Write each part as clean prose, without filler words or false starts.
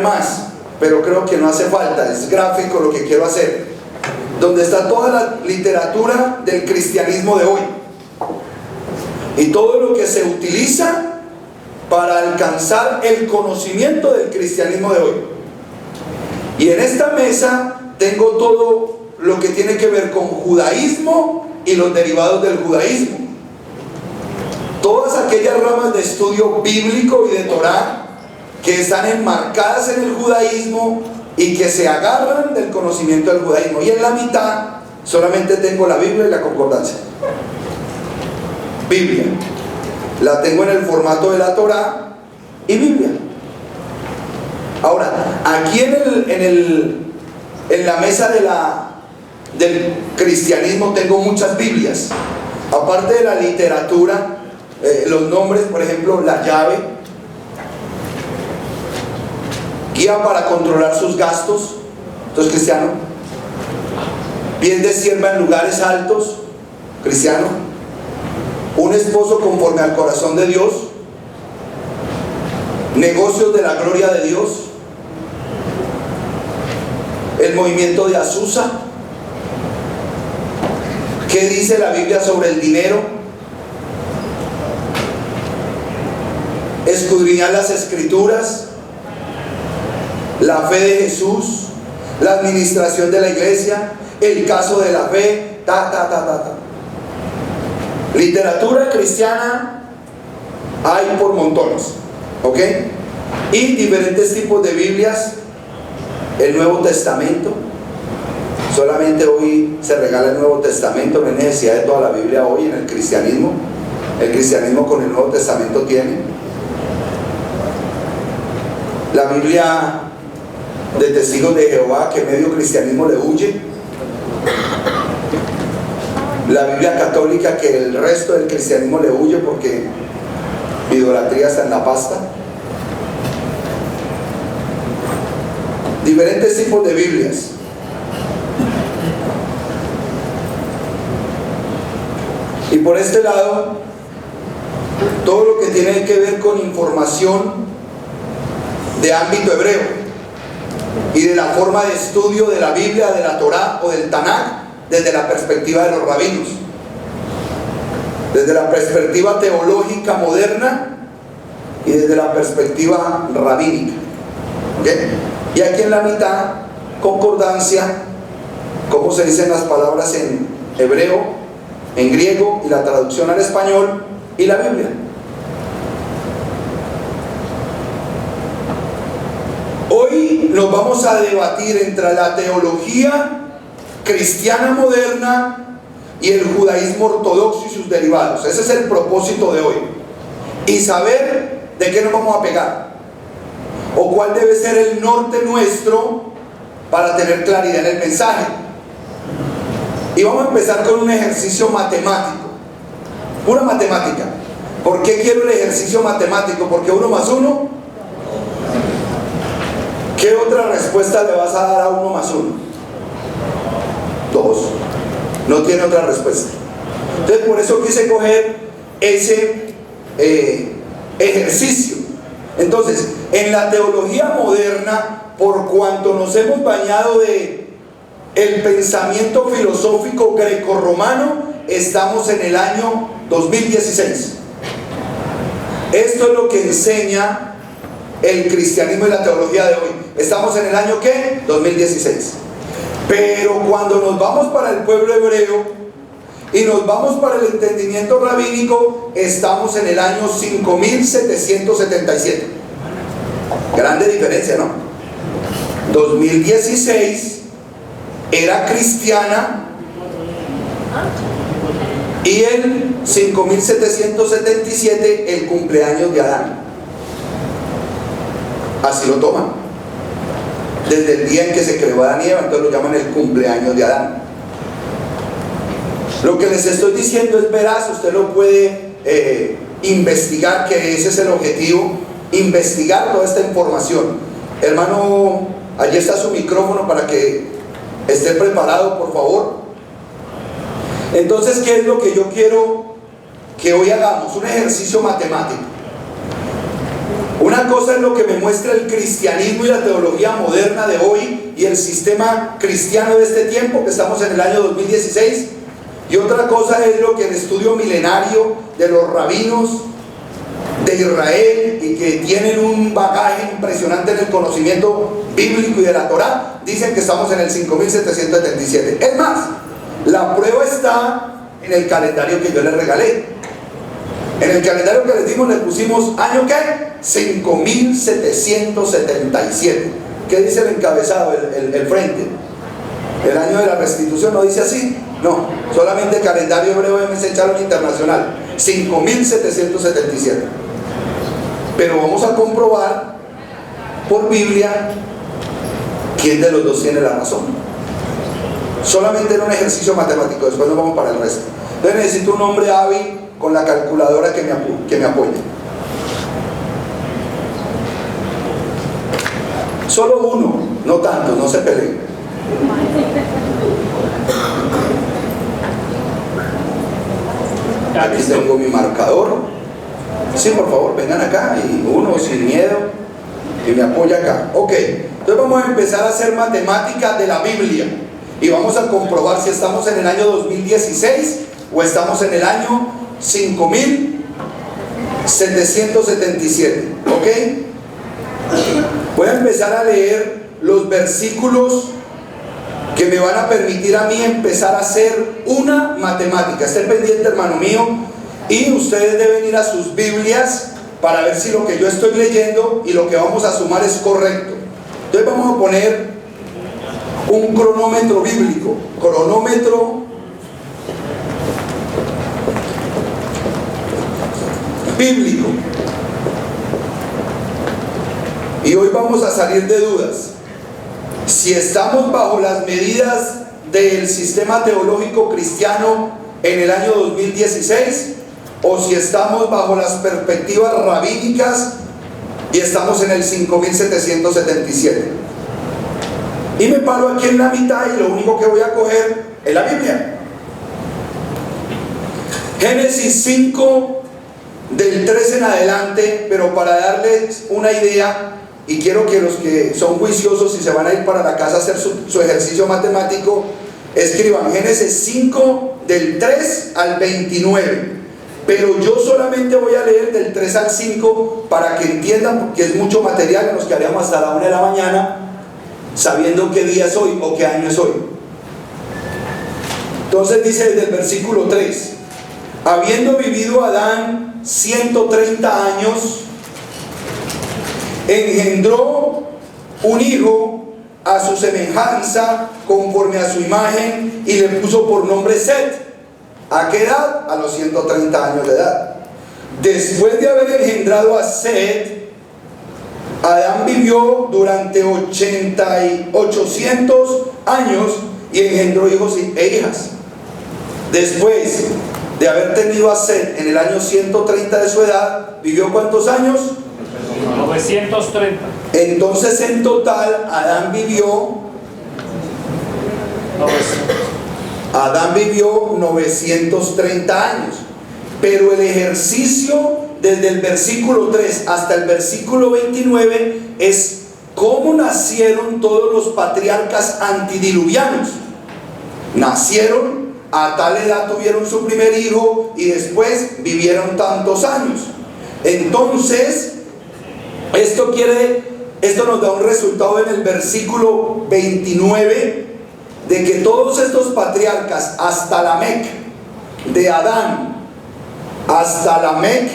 poner más, pero creo que no hace falta, es gráfico lo que quiero hacer, donde está toda la literatura del cristianismo de hoy y todo lo que se utiliza para alcanzar el conocimiento del cristianismo de hoy. Y en esta mesa tengo todo lo que tiene que ver con judaísmo y los derivados del judaísmo, todas aquellas ramas de estudio bíblico y de Torá que están enmarcadas en el judaísmo y que se agarran del conocimiento del judaísmo. Y en la mitad solamente tengo la Biblia y la concordancia. Biblia la tengo en el formato de la Torá y Biblia. Ahora, aquí en la mesa del cristianismo tengo muchas Biblias, aparte de la literatura, los nombres, por ejemplo, La Llave, Guía para controlar sus gastos, entonces cristiano. Pies de sierva en lugares altos, cristiano. Un esposo conforme al corazón de Dios, Negocios de la gloria de Dios, el movimiento de Azusa. ¿Qué dice la Biblia sobre el dinero? Escudriñar las escrituras, la fe de Jesús, la administración de la iglesia, el caso de la fe, Literatura cristiana hay por montones, ¿ok? Y diferentes tipos de Biblias. El Nuevo Testamento, solamente hoy se regala el Nuevo Testamento, no hay necesidad de toda la Biblia hoy en el cristianismo. El cristianismo con el Nuevo Testamento tiene. La Biblia de Testigos de Jehová, que medio cristianismo le huye. La Biblia católica, que el resto del cristianismo le huye porque idolatría está en la pasta. Diferentes tipos de Biblias. Y por este lado, todo lo que tiene que ver con información de ámbito hebreo y de la forma de estudio de la Biblia, de la Torá o del Tanaj, desde la perspectiva de los rabinos, desde la perspectiva teológica moderna y desde la perspectiva rabínica. ¿Okay? Y aquí en la mitad, concordancia, cómo se dicen las palabras en hebreo, en griego y la traducción al español y la Biblia. Hoy nos vamos a debatir entre la teología cristiana moderna y el judaísmo ortodoxo y sus derivados. Ese es el propósito de hoy. Y saber de qué nos vamos a pegar, o cuál debe ser el norte nuestro para tener claridad en el mensaje. Y vamos a empezar con un ejercicio matemático, pura matemática. ¿Por qué quiero el ejercicio matemático? Porque 1 más 1, ¿qué otra respuesta le vas a dar a 1 más 1? 2. No tiene otra respuesta. Entonces por eso quise coger ese ejercicio. Entonces, en la teología moderna, por cuanto nos hemos bañado de el pensamiento filosófico grecorromano, estamos en el año 2016. Esto es lo que enseña el cristianismo y la teología de hoy. Estamos en el año ¿qué? 2016. Pero cuando nos vamos para el pueblo hebreo y nos vamos para el entendimiento rabínico, estamos en el año 5777. Grande diferencia, ¿no? 2016 era cristiana y el 5777 el cumpleaños de Adán. Así lo toman. Desde el día en que se creó Adán y Eva, entonces lo llaman el cumpleaños de Adán. Lo que les estoy diciendo es veraz, usted lo puede investigar, que ese es el objetivo, investigar toda esta información. Hermano, allí está su micrófono para que esté preparado, por favor. Entonces, ¿qué es lo que yo quiero que hoy hagamos? Un ejercicio matemático. Una Una cosa es lo que me muestra el cristianismo y la teología moderna de hoy y el sistema cristiano de este tiempo, que estamos en el año 2016, y otra cosa es lo que el estudio milenario de los rabinos de Israel, y que tienen un bagaje impresionante en el conocimiento bíblico y de la Torá, dicen que estamos en el 5777. Es más, la prueba está en el calendario que yo les regalé. En el calendario que les dimos le pusimos ¿año qué? 5777. ¿Qué dice el encabezado, el frente? El año de la restitución, ¿no dice así? No, solamente calendario hebreo MC Shalom Internacional, 5777. Pero vamos a comprobar por Biblia quién de los dos tiene la razón. Solamente en un ejercicio matemático, después nos vamos para el resto. Entonces necesito un hombre hábil con la calculadora que me apoye. Solo uno, no tanto, no se peleen. Aquí tengo mi marcador. Sí, por favor, vengan acá, y uno sin miedo, y me apoya acá. Ok, entonces vamos a empezar a hacer matemáticas de la Biblia y vamos a comprobar si estamos en el año 2016 o estamos en el año 5777. Ok, voy a empezar a leer los versículos que me van a permitir a mí empezar a hacer una matemática. Estén pendiente, hermano mío, y ustedes deben ir a sus Biblias para ver si lo que yo estoy leyendo y lo que vamos a sumar es correcto. Entonces vamos a poner un cronómetro bíblico, cronómetro bíblico, y hoy vamos a salir de dudas si estamos bajo las medidas del sistema teológico cristiano en el año 2016 o si estamos bajo las perspectivas rabínicas y estamos en el 5777. Y me paro aquí en la mitad y lo único que voy a coger es la Biblia. Génesis 5 del 3 en adelante, pero para darles una idea, y quiero que los que son juiciosos y se van a ir para la casa a hacer su ejercicio matemático, escriban Génesis 5 del 3 al 29. Pero yo solamente voy a leer del 3 al 5 para que entiendan, porque es mucho material, nos quedaríamos hasta la 1 de la mañana sabiendo qué día es hoy o qué año es hoy. Entonces dice desde el versículo 3: habiendo vivido Adán 130 años, engendró un hijo a su semejanza, conforme a su imagen, y le puso por nombre Set. ¿A qué edad? A los 130 años de edad. Después de haber engendrado a Set, Adán vivió durante 800 años y engendró hijos e hijas. Después de haber tenido a Set en el año 130 de su edad, ¿vivió cuántos años? 930. Entonces en total Adán vivió 930 años. Pero el ejercicio desde el versículo 3 hasta el versículo 29 es cómo nacieron todos los patriarcas antidiluvianos. Nacieron, a tal edad tuvieron su primer hijo y después vivieron tantos años. Entonces esto nos da un resultado en el versículo 29, de que todos estos patriarcas hasta Lamec, de Adán hasta Lamec,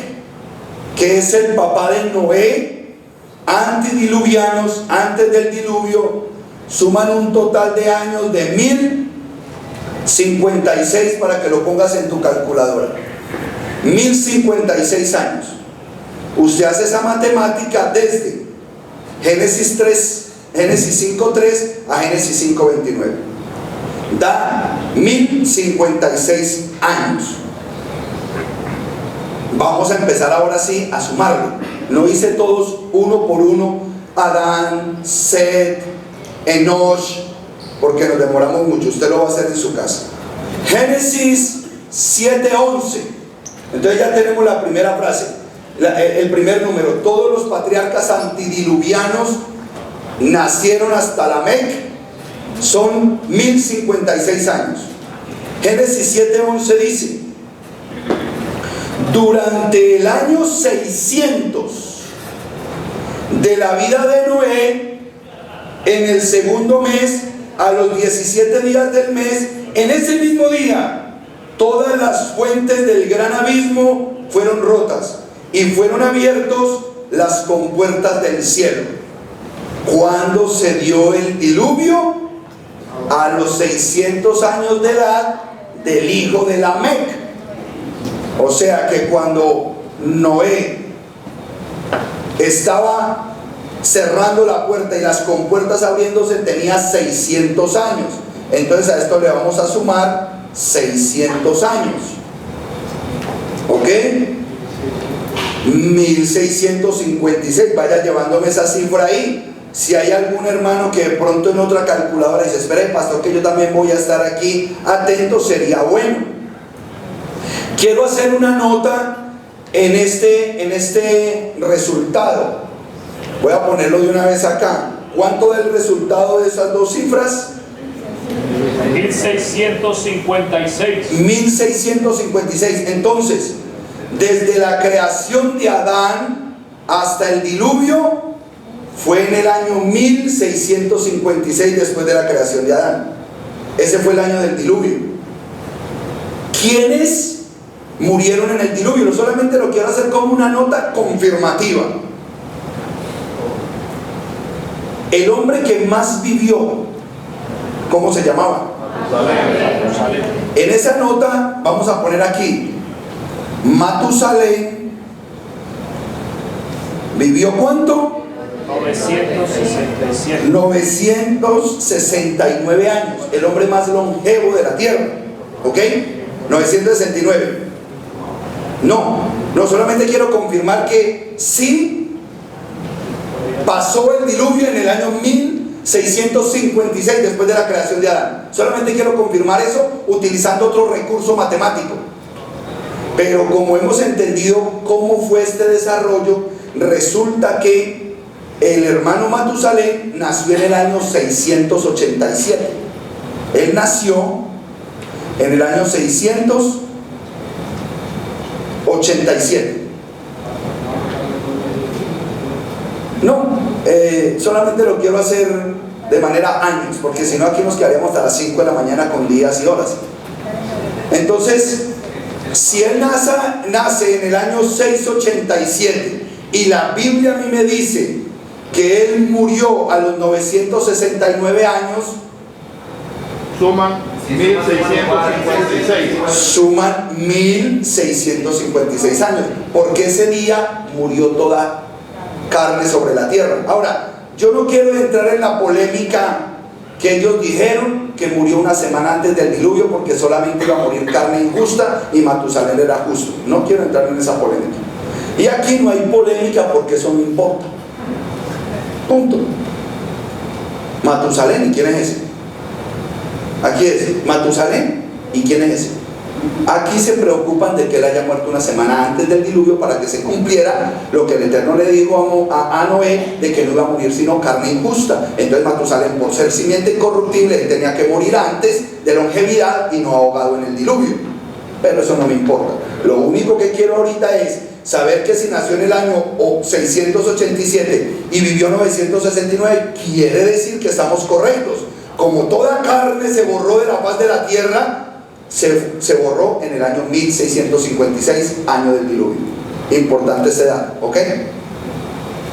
que es el papá de Noé, antidiluvianos, antes del diluvio, suman un total de años de 1056, para que lo pongas en tu calculadora. 1056 años. Usted hace esa matemática desde Génesis 5.3 a Génesis 5.29. Da 1056 años. Vamos a empezar ahora sí a sumarlo. Lo hice todos uno por uno: Adán, Set, Enosh, porque nos demoramos mucho. Usted lo va a hacer en su casa. Génesis 7:11. Entonces ya tenemos la primera frase: el primer número, todos los patriarcas antidiluvianos nacieron hasta Lamec, son 1056 años. Génesis 7:11 dice: durante el año 600 de la vida de Noé, en el segundo mes, a los 17 días del mes, en ese mismo día, todas las fuentes del gran abismo fueron rotas y fueron abiertos las compuertas del cielo. ¿Cuándo se dio el diluvio? A los 600 años de edad del hijo de Lamec. O sea que cuando Noé estaba cerrando la puerta y las compuertas abriéndose, tenía 600 años. Entonces a esto le vamos a sumar 600 años. ¿Ok? 1656. Vaya llevándome esa cifra ahí. Si hay algún hermano que de pronto en otra calculadora dice: espere, pastor, que yo también voy a estar aquí atento, sería bueno. Quiero hacer una nota en este resultado. Voy a ponerlo de una vez acá. ¿Cuánto es el resultado de esas dos cifras? 1656. 1656. Entonces, desde la creación de Adán hasta el diluvio, fue en el año 1656 después de la creación de Adán. Ese fue el año del diluvio. ¿Quiénes murieron en el diluvio? No solamente lo quiero hacer como una nota confirmativa. El hombre que más vivió, ¿cómo se llamaba? Matusalén. En esa nota vamos a poner aquí: Matusalén vivió ¿cuánto? 967. 969 años, el hombre más longevo de la tierra. ¿Ok? 969. No solamente quiero confirmar que sí pasó el diluvio en el año 1656 después de la creación de Adán. Solamente quiero confirmar eso utilizando otro recurso matemático. Pero como hemos entendido cómo fue este desarrollo, resulta que el hermano Matusalén nació en el año 687. Él nació en el año 687. Solamente lo quiero hacer de manera años, porque si no aquí nos quedaríamos hasta las 5 de la mañana con días y horas. Entonces, si él nace en el año 687 y la Biblia a mí me dice que él murió a los 969 años, suman 1656. Suman 1656 años, porque ese día murió toda carne sobre la tierra. Ahora, yo no quiero entrar en la polémica que ellos dijeron que murió una semana antes del diluvio porque solamente iba a morir carne injusta y Matusalén era justo. No quiero entrar en esa polémica. Y aquí no hay polémica porque eso no importa. Punto. Matusalén, ¿y quién es ese? Aquí es Matusalén, ¿y quién es ese? Aquí se preocupan de que él haya muerto una semana antes del diluvio para que se cumpliera lo que el Eterno le dijo a Noé, de que no iba a morir sino carne injusta. Entonces Matusalén, por ser simiente incorruptible, él tenía que morir antes de longevidad y no ahogado en el diluvio. Pero eso no me importa. Lo único que quiero ahorita es saber que si nació en el año 687 y vivió 969, quiere decir que estamos correctos. Como toda carne se borró de la faz de la tierra, se borró en el año 1656, año del diluvio. Importante esa edad, ¿ok?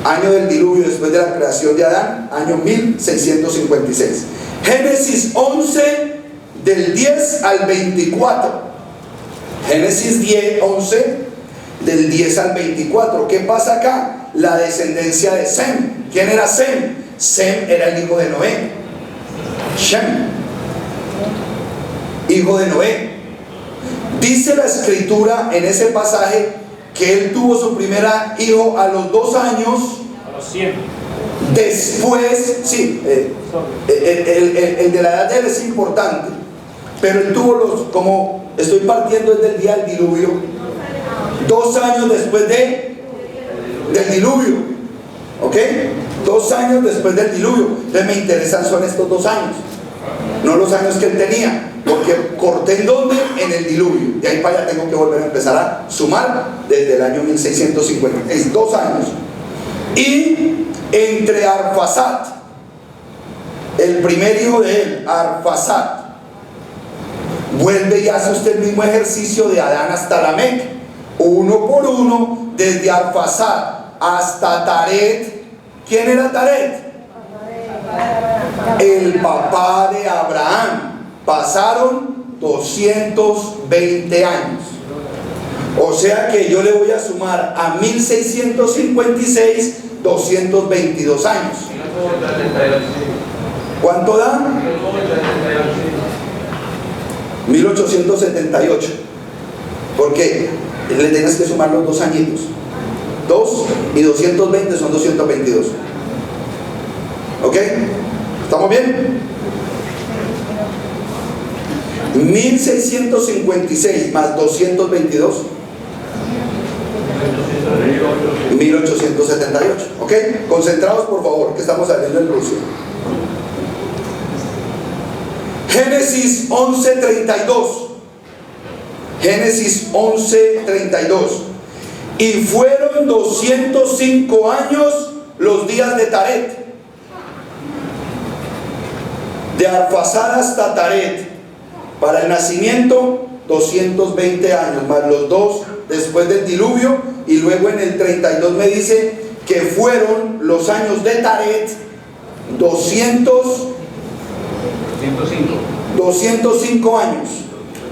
Año del diluvio después de la creación de Adán, año 1656. Génesis 11, del 10 al 24. Génesis 11, del 10 al 24. ¿Qué pasa acá? La descendencia de Sem. ¿Quién era Sem? Sem era el hijo de Noé. Shem, hijo de Noé. Dice la escritura en ese pasaje que él tuvo su primer hijo a los 2 años. A los 100. Después, sí, el de la edad de él es importante, pero él tuvo como estoy partiendo desde el día del diluvio, 2 años después de del diluvio. ¿Ok? 2 años después del diluvio. Entonces me interesan son estos 2 años, no los años que él tenía, porque corté en dónde, en el diluvio. De ahí para allá tengo que volver a empezar a sumar desde el año 1650. Es 2 años. Y entre Arfaxad, el primer hijo de él, Arfaxad, vuelve y hace usted el mismo ejercicio de Adán hasta Lamec, uno por uno, desde Arfaxad hasta Taret. ¿Quién era Taret? El papá de Abraham. Pasaron 220 años. O sea que yo le voy a sumar a 1656 222 años. ¿Cuánto da? 1878. Porque le tienes que sumar los 2 añitos. 2 y 220 son 222. ¿Ok? ¿Estamos bien? 1656 más 222, 1878. ¿Ok? Concentrados, por favor, que estamos saliendo en Rusia. Génesis 11:32. Génesis 11:32. Y fueron 205 años los días de Taret. De Arfaxad hasta Taret, para el nacimiento, 220 años, más los 2 después del diluvio, y luego en el 32 me dice que fueron los años de Taret 205 años.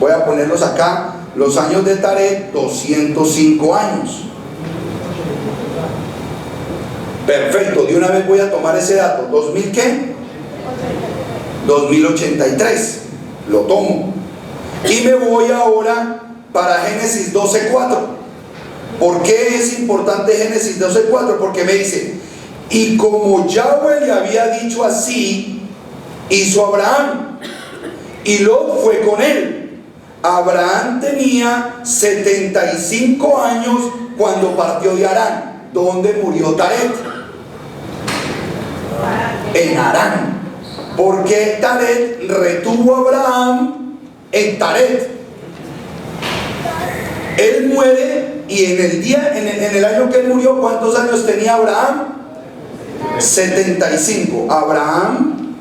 Voy a ponerlos acá, los años de Taret, 205 años. Perfecto, de una vez voy a tomar ese dato. ¿2000 qué? 2083. Lo tomo. Y me voy ahora para Génesis 12:4. ¿Por qué es importante Génesis 12:4? Porque me dice, y como Yahweh le había dicho así, hizo Abraham, y Lot fue con él. Abraham tenía 75 años cuando partió de Harán. ¿Dónde murió Taret? En Harán. Porque Taret retuvo a Abraham en Taret. Él muere, y en el año que él murió, ¿cuántos años tenía Abraham? 75. Abraham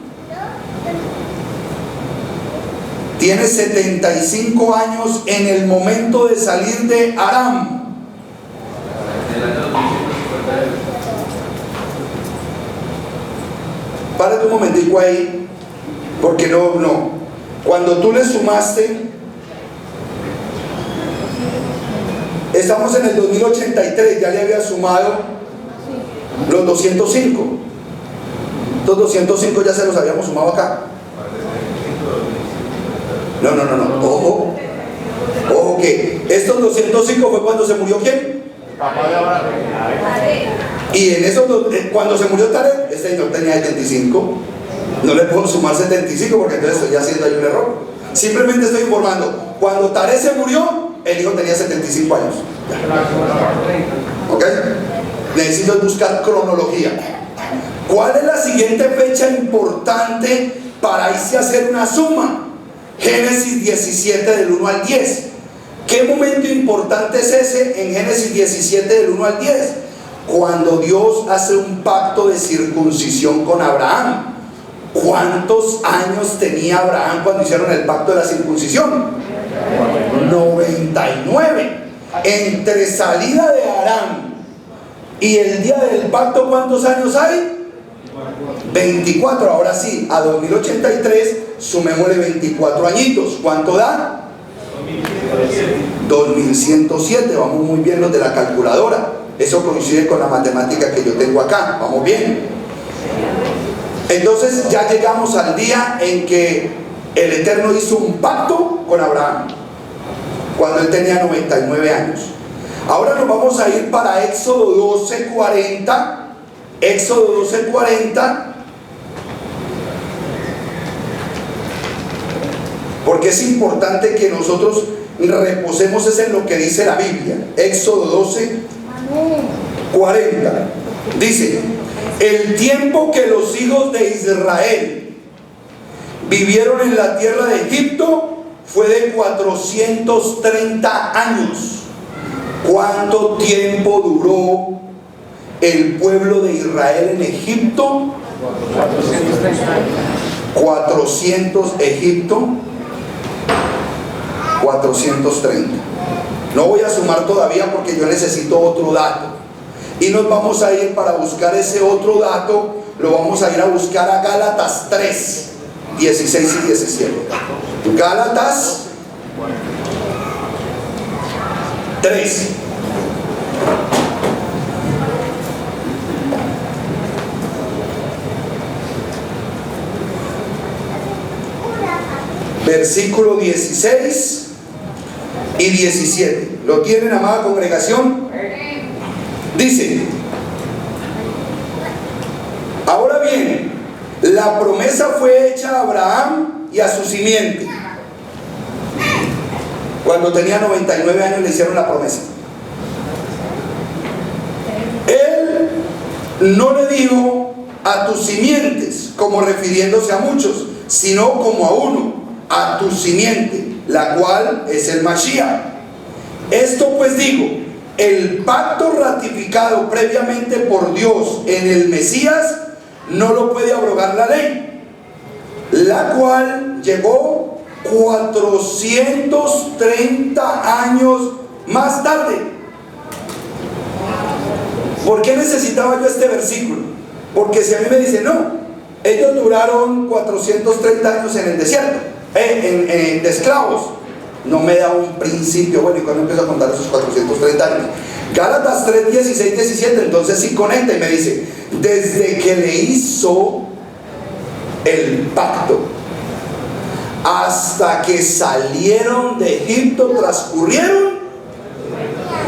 tiene 75 años en el momento de salir de Aram. Párate un momentico ahí, porque no. Cuando tú le sumaste, estamos en el 2083, ya le había sumado los 205. Estos 205 ya se los habíamos sumado acá. No. Ojo que estos 205 fue cuando se murió ¿quién? Papá de Abraham. Y en esos, cuando se murió Taret, este señor tenía 75. No le puedo sumar 75 porque entonces estoy haciendo ahí un error. Simplemente estoy informando. Cuando Taret se murió, el hijo tenía 75 años. ¿Ok? Necesito buscar cronología. ¿Cuál es la siguiente fecha importante para irse a hacer una suma? Génesis 17 del 1 al 10. ¿Qué momento importante es ese en Génesis 17 del 1 al 10? Cuando Dios hace un pacto de circuncisión con Abraham. ¿Cuántos años tenía Abraham cuando hicieron el pacto de la circuncisión? 99. Entre salida de Aram y el día del pacto, ¿cuántos años hay? 24. Ahora sí, a 2083 sumémosle 24 añitos. ¿Cuánto da? 2107. Vamos muy bien los de la calculadora. Eso coincide con la matemática que yo tengo acá. Vamos bien. Entonces ya llegamos al día en que el Eterno hizo un pacto con Abraham cuando él tenía 99 años. Ahora nos vamos a ir para Éxodo 12:40. Éxodo 12:40. Porque es importante que nosotros reposemos en lo que dice la Biblia. Éxodo 12. 40. Dice: el tiempo que los hijos de Israel vivieron en la tierra de Egipto fue de 430 años. ¿Cuánto tiempo duró el pueblo de Israel en Egipto? 400 Egipto, 430. No voy a sumar todavía porque yo necesito otro dato. Y nos vamos a ir, para buscar ese otro dato, lo vamos a ir a buscar a Gálatas 3, 16 y 17. Gálatas 3. Versículo 16 y 17. ¿Lo tienen, amada congregación? Dice: ahora bien, la promesa fue hecha a Abraham y a su simiente. Cuando tenía 99 años le hicieron la promesa. Él no le dijo a tus simientes, como refiriéndose a muchos, sino como a uno, a tu simiente, la cual es el Mashiach. Esto pues digo: el pacto ratificado previamente por Dios en el Mesías no lo puede abrogar la ley, la cual llegó 430 años más tarde. ¿Por qué necesitaba yo este versículo? Porque si a mí me dicen, no, ellos duraron 430 años en el desierto, de esclavos, no me da un principio. Bueno, ¿y cuando empiezo a contar esos 430 años? Gálatas 3, 16, 17. Entonces sí conecta y me dice: desde que le hizo el pacto hasta que salieron de Egipto transcurrieron.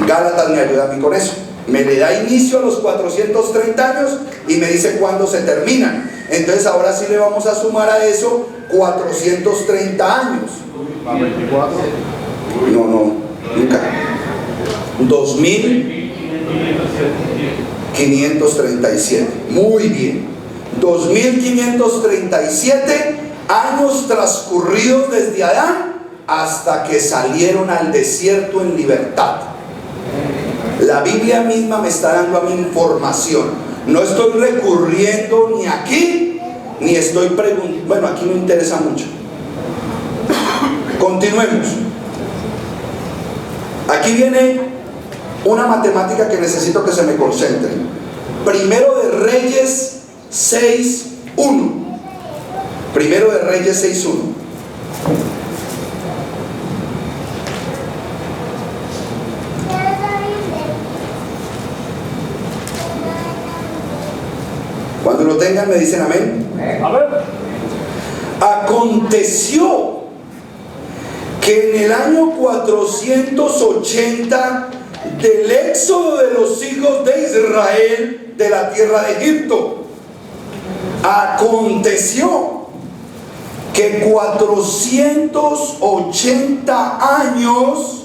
Gálatas me ayuda a mí con eso. Me le da inicio a los 430 años y me dice cuándo se terminan. Entonces ahora sí le vamos a sumar a eso 430 años. No, nunca. 2537. Muy bien. 2537 años transcurridos desde Adán hasta que salieron al desierto en libertad. La Biblia misma me está dando a mí información. No estoy recurriendo ni aquí, ni estoy preguntando. Bueno, aquí no interesa mucho. Continuemos. Aquí viene una matemática que necesito que se me concentre. Primero de Reyes 6:1. Primero de Reyes 6:1. Cuando lo tengan me dicen amén. A ver. Aconteció que en el año 480 del éxodo de los hijos de Israel de la tierra de Egipto, aconteció que 480 años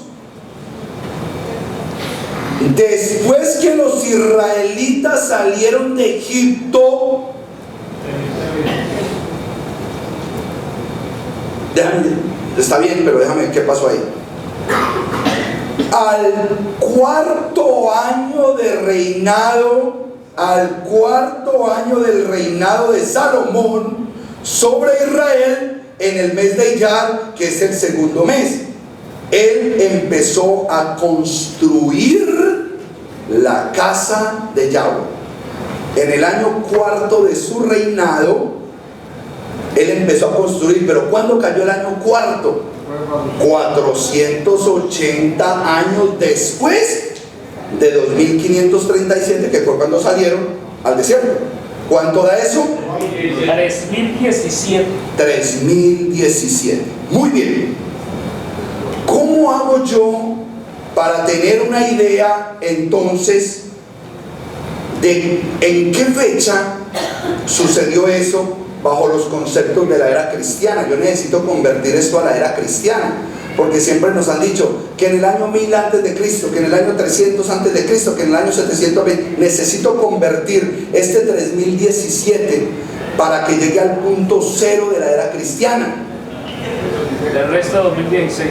después que los israelitas salieron de Egipto, está bien, pero déjame, ¿qué pasó ahí? Al cuarto año de reinado, al cuarto año del reinado de Salomón sobre Israel, en el mes de Iyar, que es el segundo mes, él empezó a construir la casa de Yahweh. En el año cuarto de su reinado, él empezó a construir. Pero ¿cuándo cayó el año cuarto? 480 años después de 2537, que fue cuando salieron al desierto. ¿Cuánto da eso? 3017. 3017. Muy bien. ¿Cómo hago yo para tener una idea entonces de en qué fecha sucedió eso bajo los conceptos de la era cristiana? Yo necesito convertir esto a la era cristiana, Porque siempre nos han dicho que en el año 1000 antes de Cristo, que en el año 300 antes de Cristo, que en el año 720, necesito convertir este 3017 para que llegue al punto cero de la era cristiana. Del resto de 2016.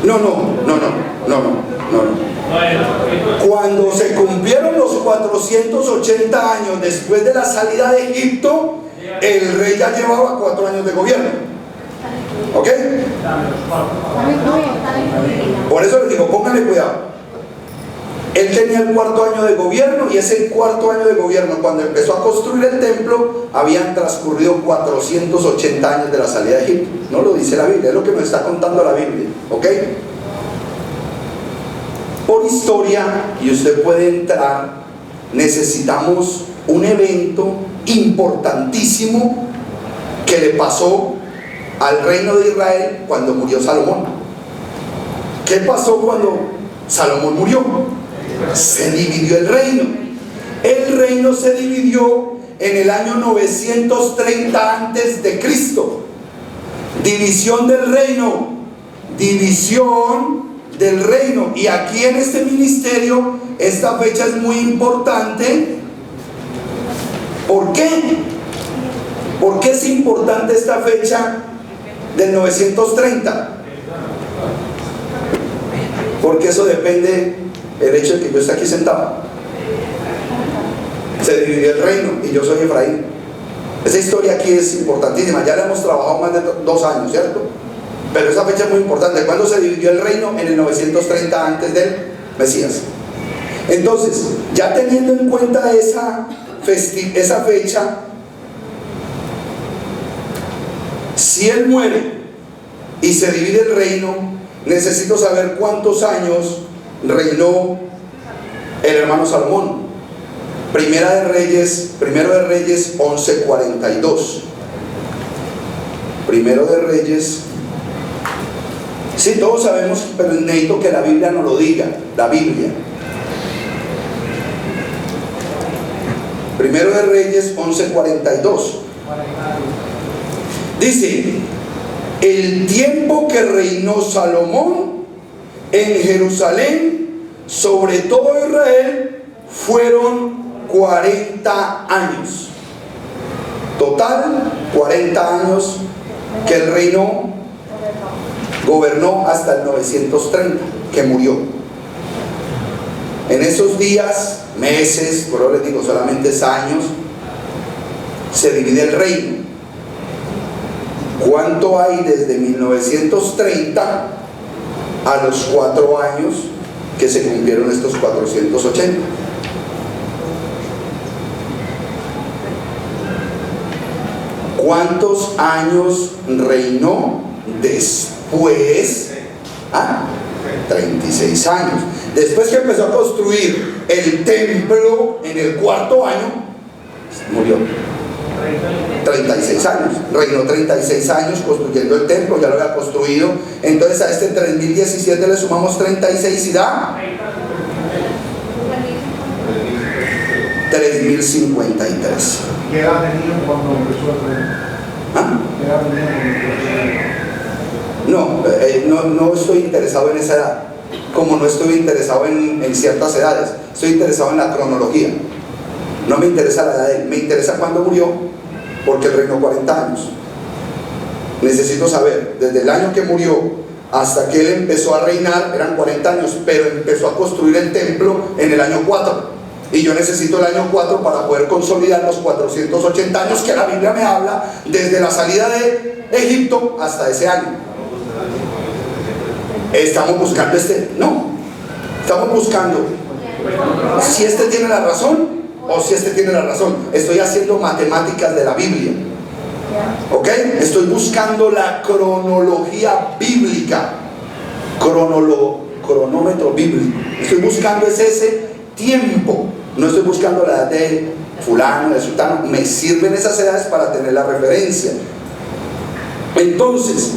No. Cuando se cumplieron los 480 años después de la salida de Egipto, el rey ya llevaba 4 años de gobierno. ¿Ok? Por eso les digo, pónganle cuidado. Él tenía el 4º año de gobierno, y ese 4º año de gobierno, cuando empezó a construir el templo, habían transcurrido 480 años de la salida de Egipto. No lo dice la Biblia, es lo que nos está contando la Biblia. ¿Ok? Por historia, y usted puede entrar, necesitamos un evento importantísimo que le pasó al reino de Israel cuando murió Salomón. ¿Qué pasó cuando Salomón murió? Se dividió el reino. El reino se dividió en el año 930 antes de Cristo. División del reino. División del reino. Y aquí en este ministerio esta fecha es muy importante. ¿Por qué? ¿Por qué es importante esta fecha del 930? Porque eso depende del hecho de que yo esté aquí sentado. Se dividió el reino y yo soy Efraín. Esa historia aquí es importantísima. Ya la hemos trabajado más de 2 años, ¿cierto? Pero esa fecha es muy importante. ¿Cuándo se dividió el reino? En el 930 antes del Mesías. Entonces, ya teniendo en cuenta esa fecha, si él muere y se divide el reino, necesito saber cuántos años reinó el hermano Salomón. Primero de Reyes 11:42. Primero de Reyes. Sí, todos sabemos, pero necesito que la Biblia nos lo diga. La Biblia. Primero de Reyes 11:42. Dice: el tiempo que reinó Salomón en Jerusalén sobre todo Israel fueron 40 años. Total, 40 años que el reino gobernó hasta el 930, que murió. En esos días, meses, por ahora les digo solamente años, se divide el reino. ¿Cuánto hay desde 1930 a los 4 años que se cumplieron estos 480? ¿Cuántos años reinó después? 36 años. Después que empezó a construir el templo en el 4º año, murió. 36 años. Reinó 36 años construyendo el templo, ya lo había construido. Entonces a este 3017 le sumamos 36 y da 3053. ¿Qué edad tenían cuando empezó el reino? ¿Qué edad tenían cuando empezó el reino? No estoy interesado en esa edad, como no estoy interesado en ciertas edades. Estoy interesado en la cronología. No me interesa la edad de él, me interesa cuándo murió, porque él reinó 40 años. Necesito saber, desde el año que murió hasta que él empezó a reinar, eran 40 años, pero empezó a construir el templo en el año 4. Y yo necesito el año 4 para poder consolidar los 480 años que la Biblia me habla, desde la salida de Egipto hasta ese año. ¿Estamos buscando este? No. Estamos buscando si este tiene la razón o si este tiene la razón. Estoy haciendo matemáticas de la Biblia. ¿Ok? Estoy buscando la cronología bíblica. Cronómetro bíblico. Estoy buscando ese tiempo. No estoy buscando la edad de fulano, de sultano. Me sirven esas edades para tener la referencia. Entonces,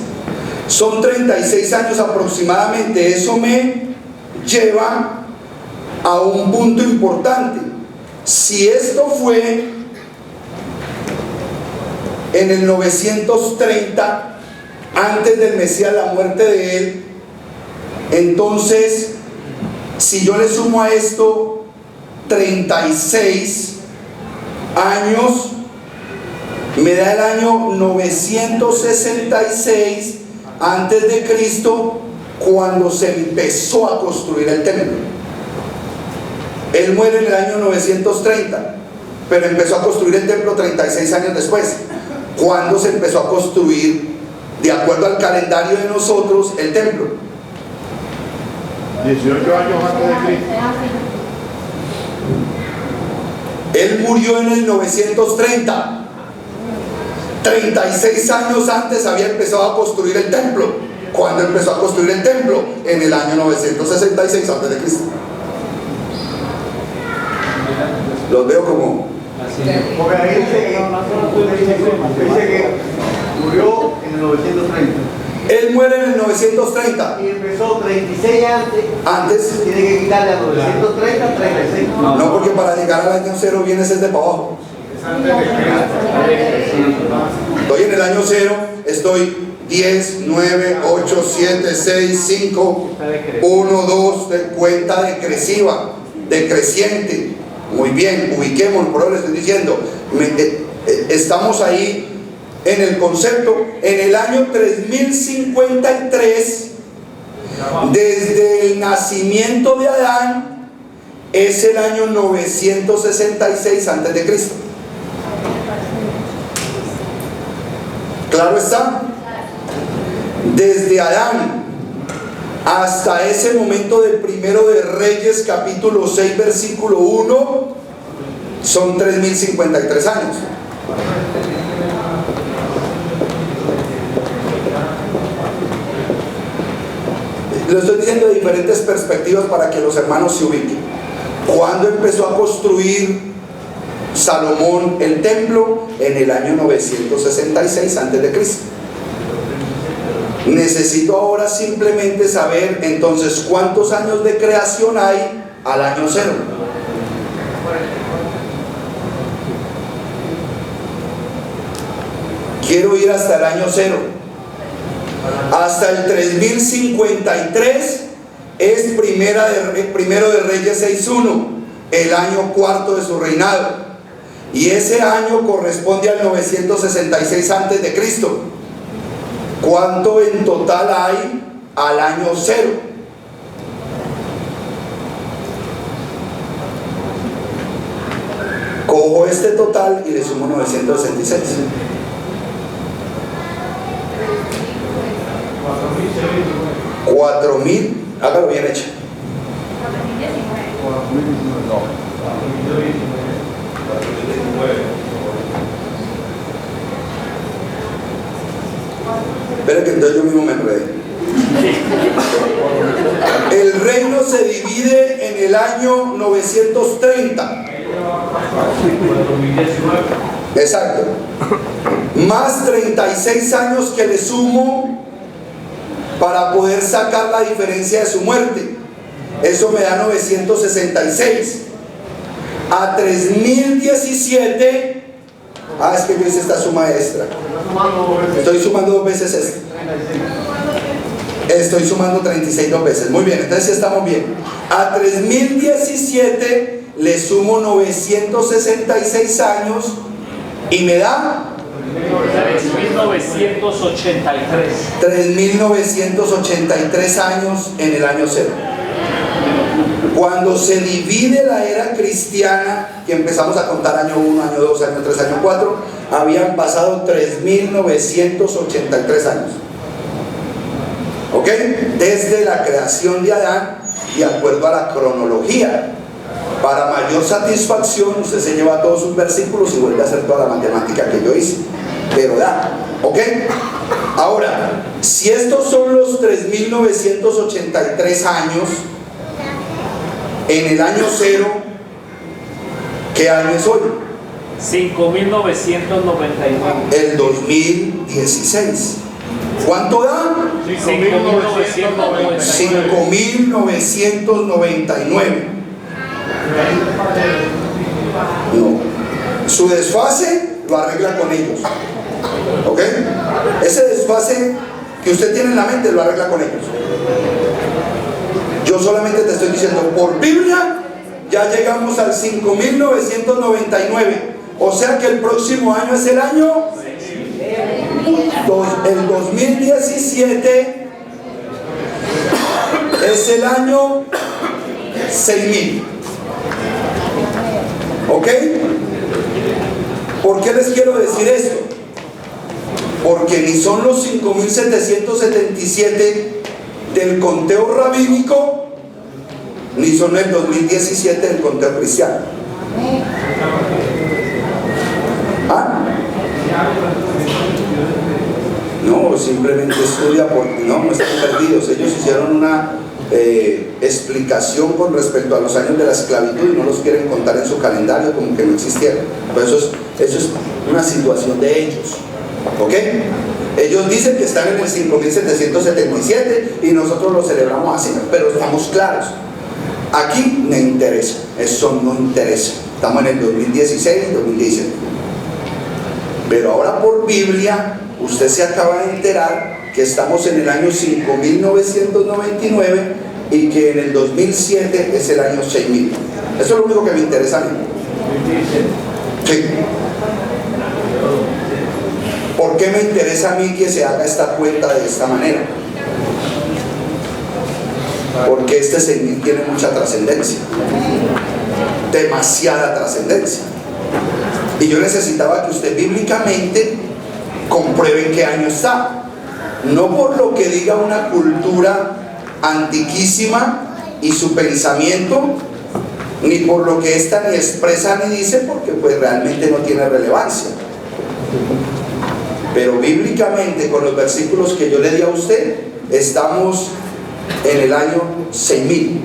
son 36 años aproximadamente. Eso me lleva a un punto importante. Si esto fue en el 930, antes del Mesías, la muerte de él. Entonces, si yo le sumo a esto 36 años, me da el año 966 antes de Cristo, cuando se empezó a construir el templo. Él muere en el año 930, pero empezó a construir el templo 36 años después. ¿Cuándo se empezó a construir, de acuerdo al calendario de nosotros, el templo? 18 años antes de Cristo. Él murió en el 930. 36 años antes había empezado a construir el templo. ¿Cuándo empezó a construir el templo? En el año 966 antes de Cristo. Los veo como... Porque ahí dice que murió en el 930. Él muere en el 930. Y empezó 36 Antes. tiene que quitarle a 930, 36. No, porque para llegar al año cero vienes desde para abajo. Estoy en el año cero, estoy 10, 9, 8, 7, 6, 5, 1, 2, de cuenta decresiva, decreciente. Muy bien, ubiquémonos, por eso le estoy diciendo, estamos ahí en el concepto. En el año 3053, desde el nacimiento de Adán, es el año 966 antes de Cristo. Claro está. Desde Adán hasta ese momento del Primero de Reyes, capítulo 6, versículo 1, son 3053 años. Lo estoy diciendo de diferentes perspectivas para que los hermanos se ubiquen. ¿Cuándo empezó a construir Salomón el templo? En el año 966 antes de Cristo. Necesito ahora simplemente saber entonces cuántos años de creación hay al año cero. Quiero ir hasta el año cero. Hasta el 3053 es Primero de Reyes 6.1, el año cuarto de su reinado. Y ese año corresponde al 966 antes de Cristo. ¿Cuánto en total hay al año cero? Cojo este total y le sumo 966. 4.000, hágalo bien hecho. 4.019. Espera que entonces yo mismo me enredé. El reino se divide en el año 930. Exacto. Más 36 años que le sumo para poder sacar la diferencia de su muerte. Eso me da 966. A 3017. Es que yo hice esta suma extra. Estoy sumando dos veces esto. Estoy sumando 36 dos veces. Muy bien, entonces sí estamos bien. A 3017 le sumo 966 años y me da 3.983. 3.983 años en el año cero. Cuando se divide la era cristiana, que empezamos a contar año 1, año 2, año 3, año 4, habían pasado 3.983 años. ¿Ok? Desde la creación de Adán, de acuerdo a la cronología. Para mayor satisfacción, usted se lleva todos sus versículos y vuelve a hacer toda la matemática que yo hice. Pero da, ¿ok? Ahora, si estos son los 3.983 años, en el año cero, ¿qué año es hoy? 5.999. El 2016. ¿Cuánto da? 5.999. 5.999. No. Su desfase lo arregla con ellos. ¿Ok? Ese desfase que usted tiene en la mente lo arregla con ellos. Yo solamente te estoy diciendo, por Biblia ya llegamos al 5.999. O sea que el próximo año es el año, el 2017 es el año 6.000. ¿Ok? ¿Por qué les quiero decir esto? Porque ni son los 5.777 del conteo rabínico, ni son el 2017 del conteo cristiano. ¿Ah? No, simplemente estudia porque no están perdidos. Ellos hicieron una explicación con respecto a los años de la esclavitud y no los quieren contar en su calendario como que no existieron. Pues eso es una situación de ellos. ¿Ok? Ellos dicen que están en el 5.777 y nosotros lo celebramos así, pero estamos claros. Aquí me interesa, eso no interesa. Estamos en el 2016, 2017. Pero ahora por Biblia, usted se acaba de enterar que estamos en el año 5.999 y que en el 2007 es el año 6.000. Eso es lo único que me interesa a mí. Sí. ¿Por qué me interesa a mí que se haga esta cuenta de esta manera? Porque este 6.000 tiene mucha trascendencia, demasiada trascendencia, y yo necesitaba que usted bíblicamente compruebe en qué año está, no por lo que diga una cultura antiquísima y su pensamiento, ni por lo que ésta ni expresa ni dice, porque pues realmente no tiene relevancia. Pero bíblicamente, con los versículos que yo le di a usted, estamos en el año 6.000,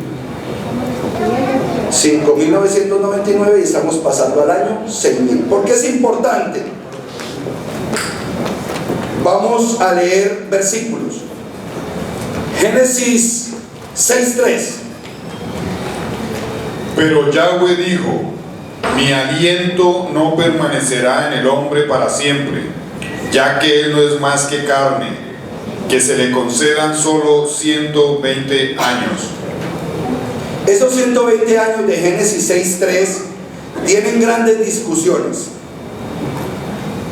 5.999, y estamos pasando al año 6.000. ¿Por qué es importante? Vamos a leer versículos. Génesis 6:3. Pero Yahweh dijo: mi aliento no permanecerá en el hombre para siempre, ya que él no es más que carne, que se le concedan solo 120 años. Esos 120 años de Génesis 6:3 tienen grandes discusiones.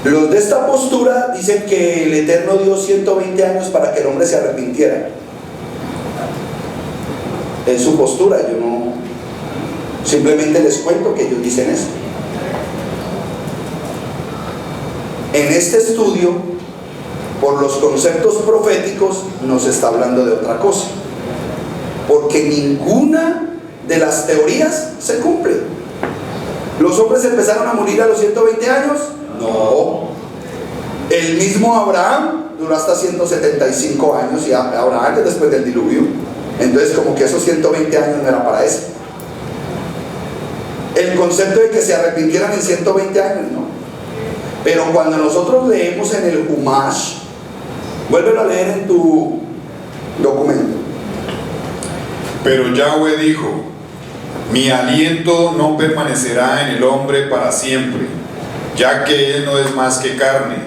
Los de esta postura dicen que el Eterno dio 120 años para que el hombre se arrepintiera. Es su postura, yo no, simplemente les cuento que ellos dicen eso. En este estudio, por los conceptos proféticos, nos está hablando de otra cosa, porque ninguna de las teorías se cumple. ¿Los hombres empezaron a morir a los 120 años? No. El mismo Abraham duró hasta 175 años, y Abraham es después del diluvio. Entonces, como que esos 120 años no era para eso. El concepto de que se arrepintieran en 120 años, no. Pero cuando nosotros leemos en el Humash, vuélvelo a leer en tu documento. Pero Yahweh dijo: mi aliento no permanecerá en el hombre para siempre, ya que él no es más que carne,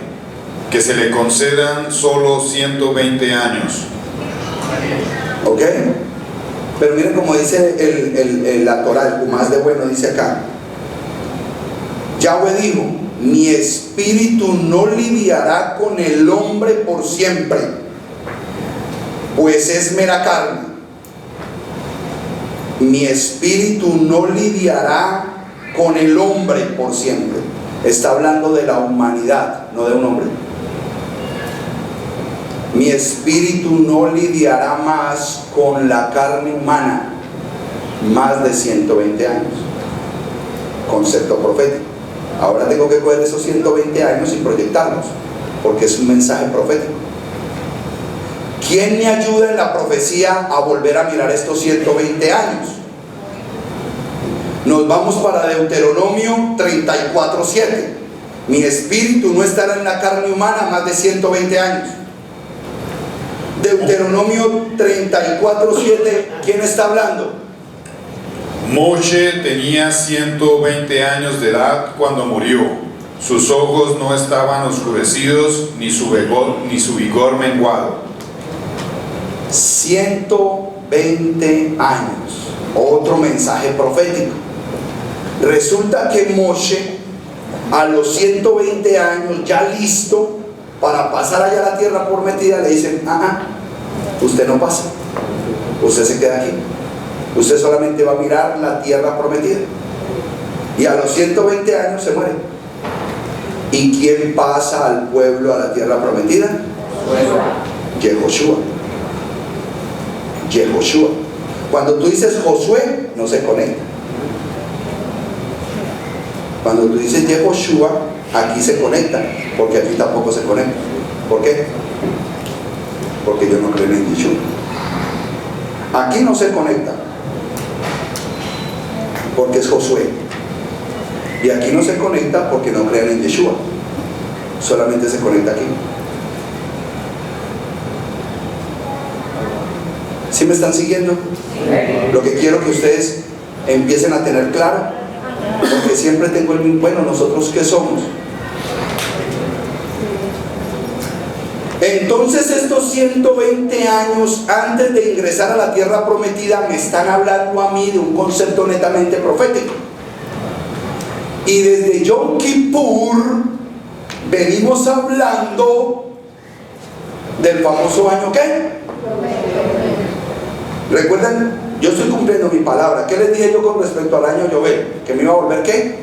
que se le concedan solo 120 años. ¿Ok? Pero miren cómo dice la Torah, el Humash de bueno, dice acá: Yahweh dijo: mi espíritu no lidiará con el hombre por siempre, pues es mera carne. Mi espíritu no lidiará con el hombre por siempre. Está hablando de la humanidad, no de un hombre. Mi espíritu no lidiará más con la carne humana más de 120 años. Concepto profético. Ahora tengo que coger esos 120 años y proyectarlos, porque es un mensaje profético. ¿Quién me ayuda en la profecía a volver a mirar estos 120 años? Nos vamos para Deuteronomio 34:7. Mi espíritu no estará en la carne humana más de 120 años. Deuteronomio 34:7, ¿quién está hablando? Moshe tenía 120 años de edad cuando murió, sus ojos no estaban oscurecidos, ni su vigor menguado. 120 años. Otro mensaje profético. Resulta que Moshe, a los 120 años, ya listo para pasar allá a la tierra prometida, le dicen: usted no pasa, usted se queda aquí, usted solamente va a mirar la tierra prometida. Y a los 120 años se muere. ¿Y quién pasa al pueblo a la tierra prometida? Yehoshua. Yehoshua. Cuando tú dices Josué, no se conecta. Cuando tú dices Yehoshua, aquí se conecta, porque aquí tampoco se conecta. ¿Por qué? Porque yo no creo en Yeshua. Aquí no se conecta, porque es Josué. Y aquí no se conecta porque no creen en Yeshua. Solamente se conecta aquí. ¿Sí me están siguiendo? Lo que quiero que ustedes empiecen a tener claro, porque siempre tengo el mismo: bueno, ¿nosotros qué somos? Entonces estos 120 años antes de ingresar a la tierra prometida me están hablando a mí de un concepto netamente profético. Y desde Yom Kippur venimos hablando del famoso año ¿qué? ¿Recuerdan? Yo estoy cumpliendo mi palabra. ¿Qué les dije yo con respecto al año Yobel? ¿Que me iba a volver qué?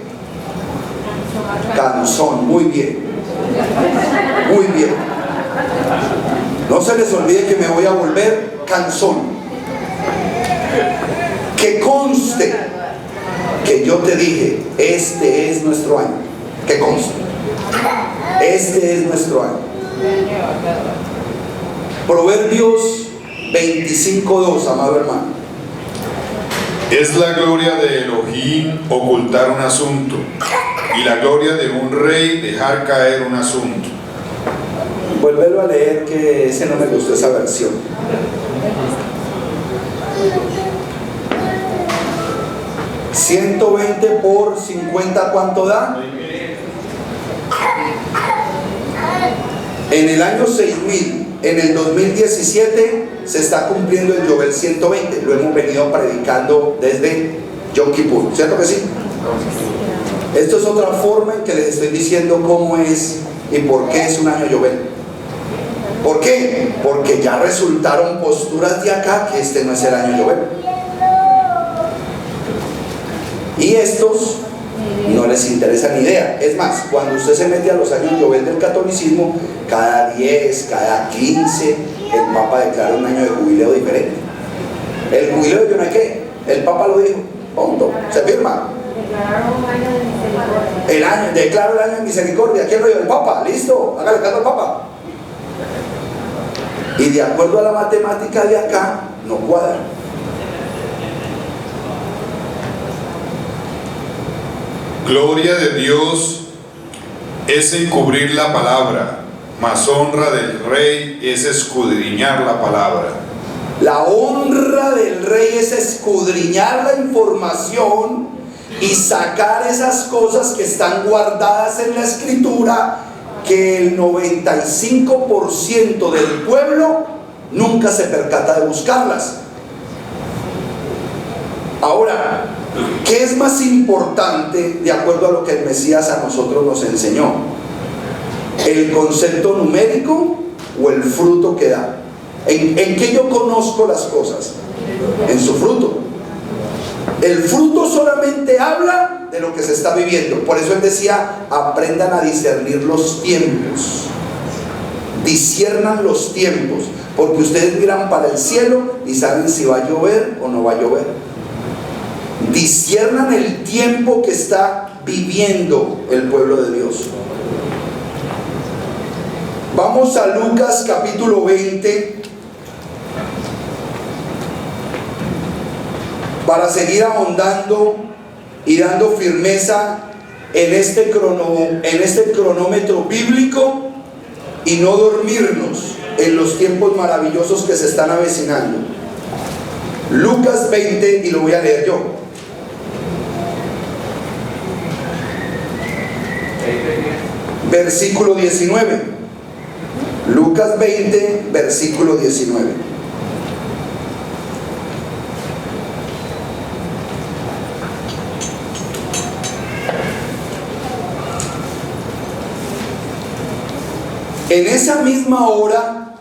Canzón. Muy bien. Muy bien. No se les olvide que me voy a volver canzón. Que conste que yo te dije: este es nuestro año. Que conste. Este es nuestro año. Proverbios 25:2, amado hermano. Es la gloria de Elohim ocultar un asunto, y la gloria de un rey dejar caer un asunto. Vuélvelo a leer, que ese no me gustó, esa versión. ¿120 por 50 cuánto da? En el año 6000, en el 2017, se está cumpliendo el Yobel 120. Lo hemos venido predicando desde Yom Kippur, ¿cierto que sí? Esto es otra forma en que les estoy diciendo cómo es y por qué es un año Yobel. ¿Por qué? Porque ya resultaron posturas de acá que este no es el año Yobel. Y estos no les interesa ni idea. Es más, cuando usted se mete a los años Yobel del catolicismo, cada 10, cada 15, el Papa declara un año de jubileo diferente. El jubileo de yo no sé qué, el Papa lo dijo, punto, se firma. Declaro el año de misericordia. ¿Quién lo dijo? El Papa, listo, hágale caso al Papa. Y de acuerdo a la matemática de acá, no cuadra. Gloria de Dios es encubrir la palabra, mas honra del rey es escudriñar la palabra. La honra del rey es escudriñar la información y sacar esas cosas que están guardadas en la escritura, que el 95% del pueblo nunca se percata de buscarlas. Ahora, ¿qué es más importante de acuerdo a lo que el Mesías a nosotros nos enseñó? ¿El concepto numérico o el fruto que da? ¿En qué yo conozco las cosas? En su fruto. El fruto solamente habla de lo que se está viviendo. Por eso él decía: aprendan a discernir los tiempos. Disciernan los tiempos, porque ustedes miran para el cielo y saben si va a llover o no va a llover. Disciernan el tiempo que está viviendo el pueblo de Dios. Vamos a Lucas capítulo 20 para seguir ahondando y dando firmeza en este cronómetro bíblico y no dormirnos en los tiempos maravillosos que se están avecinando. Lucas 20, y lo voy a leer yo. versículo 19. Lucas 20, versículo 19. En esa misma hora,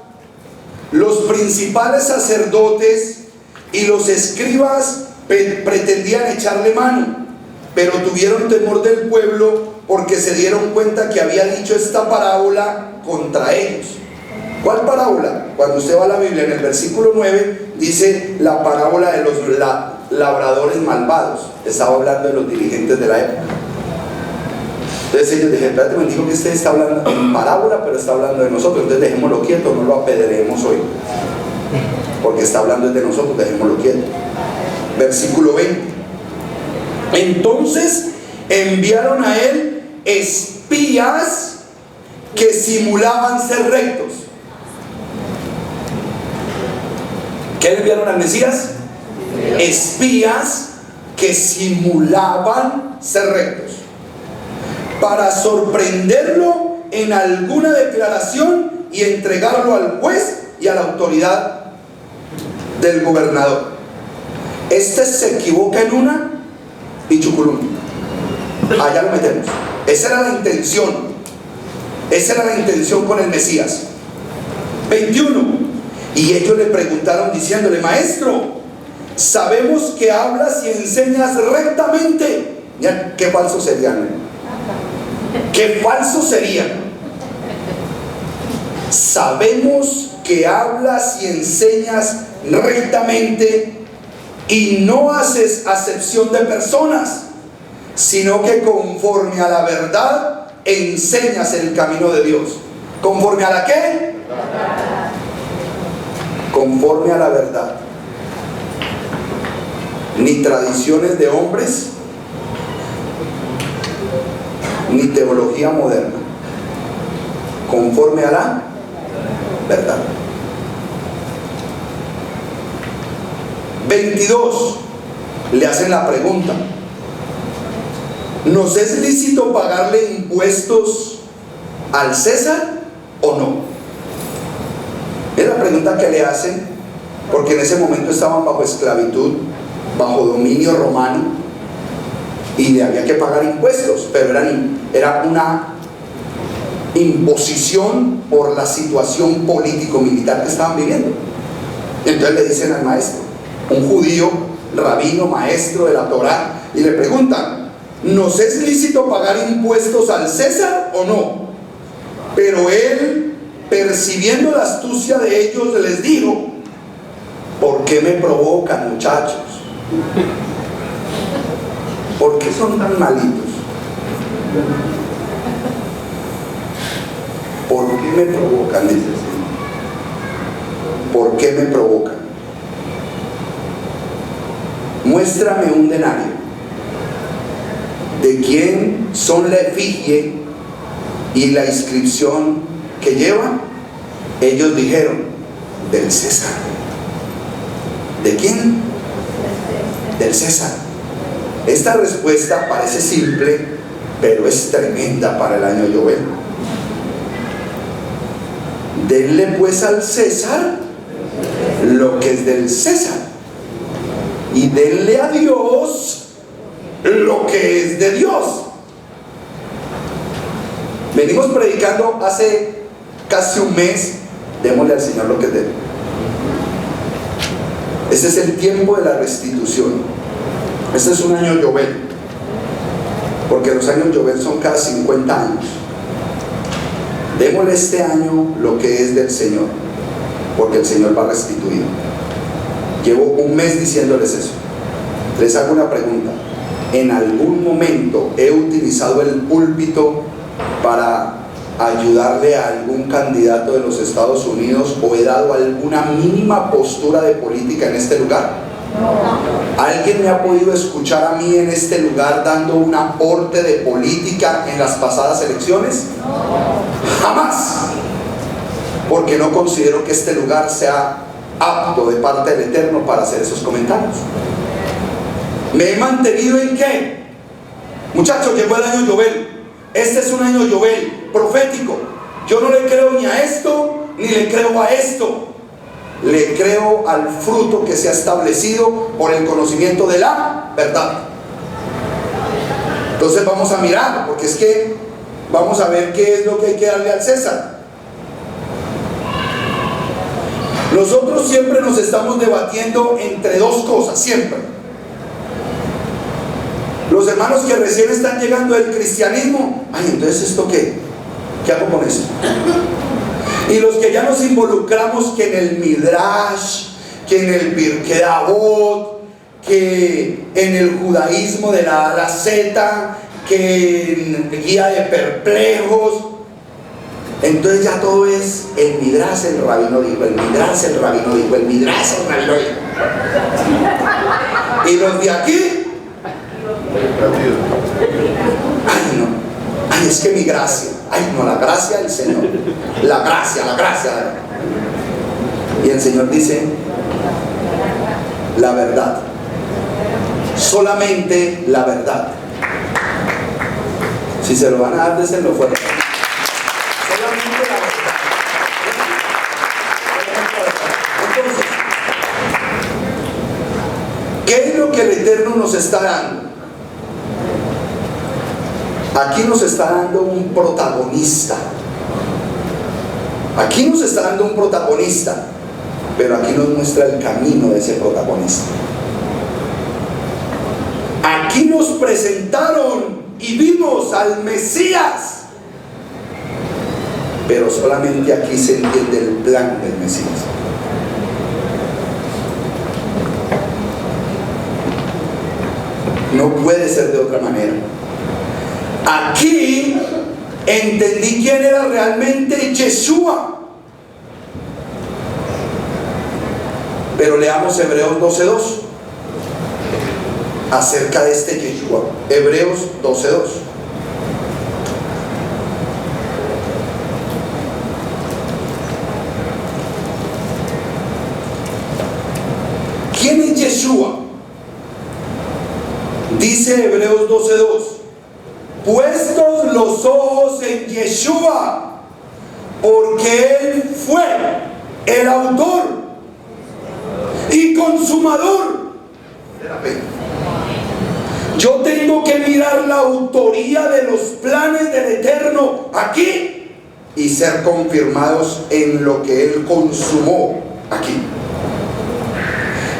los principales sacerdotes y los escribas pretendían echarle mano, pero tuvieron temor del pueblo porque se dieron cuenta que había dicho esta parábola contra ellos. ¿Cuál parábola? Cuando usted va a la Biblia, en el versículo 9, dice la parábola de los labradores malvados. Estaba hablando de los dirigentes de la época. Entonces ellos dijeron, espérate, me dijo que usted está hablando en parábola, pero está hablando de nosotros, entonces dejémoslo quieto, no lo apedreemos hoy, porque está hablando de nosotros, dejémoslo quieto. Versículo 20. Entonces enviaron a él espías que simulaban ser rectos. ¿Qué le enviaron al Mesías? Espías que simulaban ser rectos, para sorprenderlo en alguna declaración y entregarlo al juez y a la autoridad del gobernador. Este se equivoca en una y chuculum, allá lo metemos. Esa era la intención. Esa era la intención con el Mesías. 21. Y ellos le preguntaron diciéndole, maestro, sabemos que hablas y enseñas rectamente. Mira, qué falso serían. ¡Qué falso sería! Sabemos que hablas y enseñas rectamente y no haces acepción de personas, sino que conforme a la verdad enseñas el camino de Dios. ¿Conforme a la qué? Conforme a la verdad. Ni tradiciones de hombres, ni teología moderna, conforme a la verdad. 22. Le hacen la pregunta, ¿nos es lícito pagarle impuestos al César o no? Es la pregunta que le hacen, porque en ese momento estaban bajo esclavitud, bajo dominio romano, y le había que pagar impuestos, pero era una imposición por la situación político-militar que estaban viviendo. Entonces le dicen al maestro, un judío, rabino, maestro de la Torá, y le preguntan, ¿nos es lícito pagar impuestos al César o no? Pero él, percibiendo la astucia de ellos, les dijo, ¿por qué me provocan, muchachos? ¿Por qué son tan malitos? ¿Por qué me provocan? Dice el Señor. ¿Por qué me provocan? Muéstrame un denario. ¿De quién son la efigie y la inscripción que llevan? Ellos dijeron, del César. ¿De quién? Del César. Esta respuesta parece simple, pero es tremenda para el año Yobel. Denle pues al César lo que es del César, y denle a Dios lo que es de Dios. Venimos predicando hace casi un mes, démosle al Señor lo que es de Él. Ese es el tiempo de la restitución. Este es un año Yobel, porque los años Yobel son cada 50 años. Démosle este año lo que es del Señor, porque el Señor va a restituir. Llevo un mes diciéndoles eso. Les hago una pregunta. ¿En algún momento he utilizado el púlpito para ayudarle a algún candidato de los Estados Unidos o he dado alguna mínima postura de política en este lugar? ¿Alguien me ha podido escuchar a mí en este lugar dando un aporte de política en las pasadas elecciones? Jamás. Porque no considero que este lugar sea apto de parte del Eterno para hacer esos comentarios. ¿Me he mantenido en qué? Muchachos, llegó el año Yobel. Este es un año Yobel, profético. Yo no le creo ni a esto, ni le creo a esto. Le creo al fruto que se ha establecido por el conocimiento de la verdad. Entonces vamos a mirar, porque es que vamos a ver qué es lo que hay que darle al César. Nosotros siempre nos estamos debatiendo entre dos cosas, siempre. Los hermanos que recién están llegando del cristianismo, ay, entonces ¿esto qué? ¿Qué hago con esto? Y los que ya nos involucramos que en el Midrash, que en el Pirkei Avot, que en el judaísmo de la A a la Z, que en guía de perplejos, entonces ya todo es el Midrash, el rabino dijo, el Midrash, el rabino dijo, el Midrash, el rabino dijo. Y los de aquí, ay no, ay es que mi gracia, ay no, la gracia del Señor, la gracia. Y el Señor dice, la verdad, solamente la verdad. Si se lo van a dar, désenlo fuera. Solamente la verdad. Entonces, ¿qué es lo que el Eterno nos está dando? Aquí nos está dando un protagonista. Aquí nos está dando un protagonista, pero aquí nos muestra el camino de ese protagonista. Aquí nos presentaron y vimos al Mesías, pero solamente aquí se entiende el plan del Mesías. No puede ser de otra manera. Aquí entendí quién era realmente Yeshua. Pero leamos Hebreos 12:2 acerca de este Yeshua. Hebreos 12:2. ¿Quién es Yeshua? Dice Hebreos 12:2: puestos los ojos en Yeshua, porque Él fue el autor y consumador de la fe. Yo tengo que mirar la autoría de los planes del Eterno aquí y ser confirmados en lo que Él consumó aquí.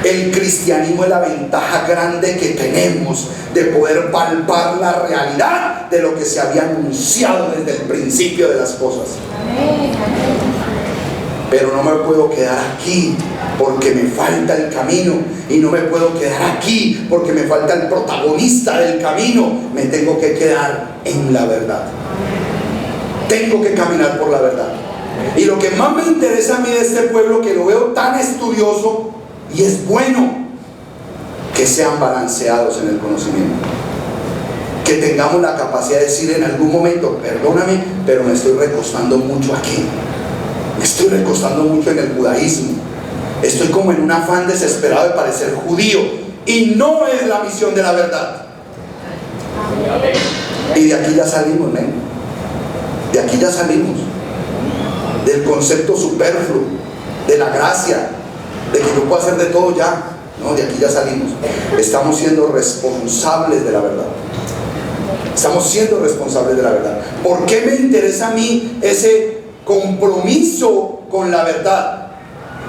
El cristianismo es la ventaja grande que tenemos de poder palpar la realidad de lo que se había anunciado desde el principio de las cosas. Pero no me puedo quedar aquí porque me falta el camino, y no me puedo quedar aquí porque me falta el protagonista del camino. Me tengo que quedar en la verdad. Tengo que caminar por la verdad. Y lo que más me interesa a mí de este pueblo, que lo veo tan estudioso, y es bueno que sean balanceados en el conocimiento, que tengamos la capacidad de decir en algún momento, perdóname, pero me estoy recostando mucho aquí, me estoy recostando mucho en el judaísmo, estoy como en un afán desesperado de parecer judío, y no es la misión de la verdad. Y de aquí ya salimos, ¿no? De aquí ya salimos del concepto superfluo, de la gracia, de que yo puedo hacer de todo ya. No, de aquí ya salimos. Estamos siendo responsables de la verdad. Estamos siendo responsables de la verdad. ¿Por qué me interesa a mí ese compromiso con la verdad?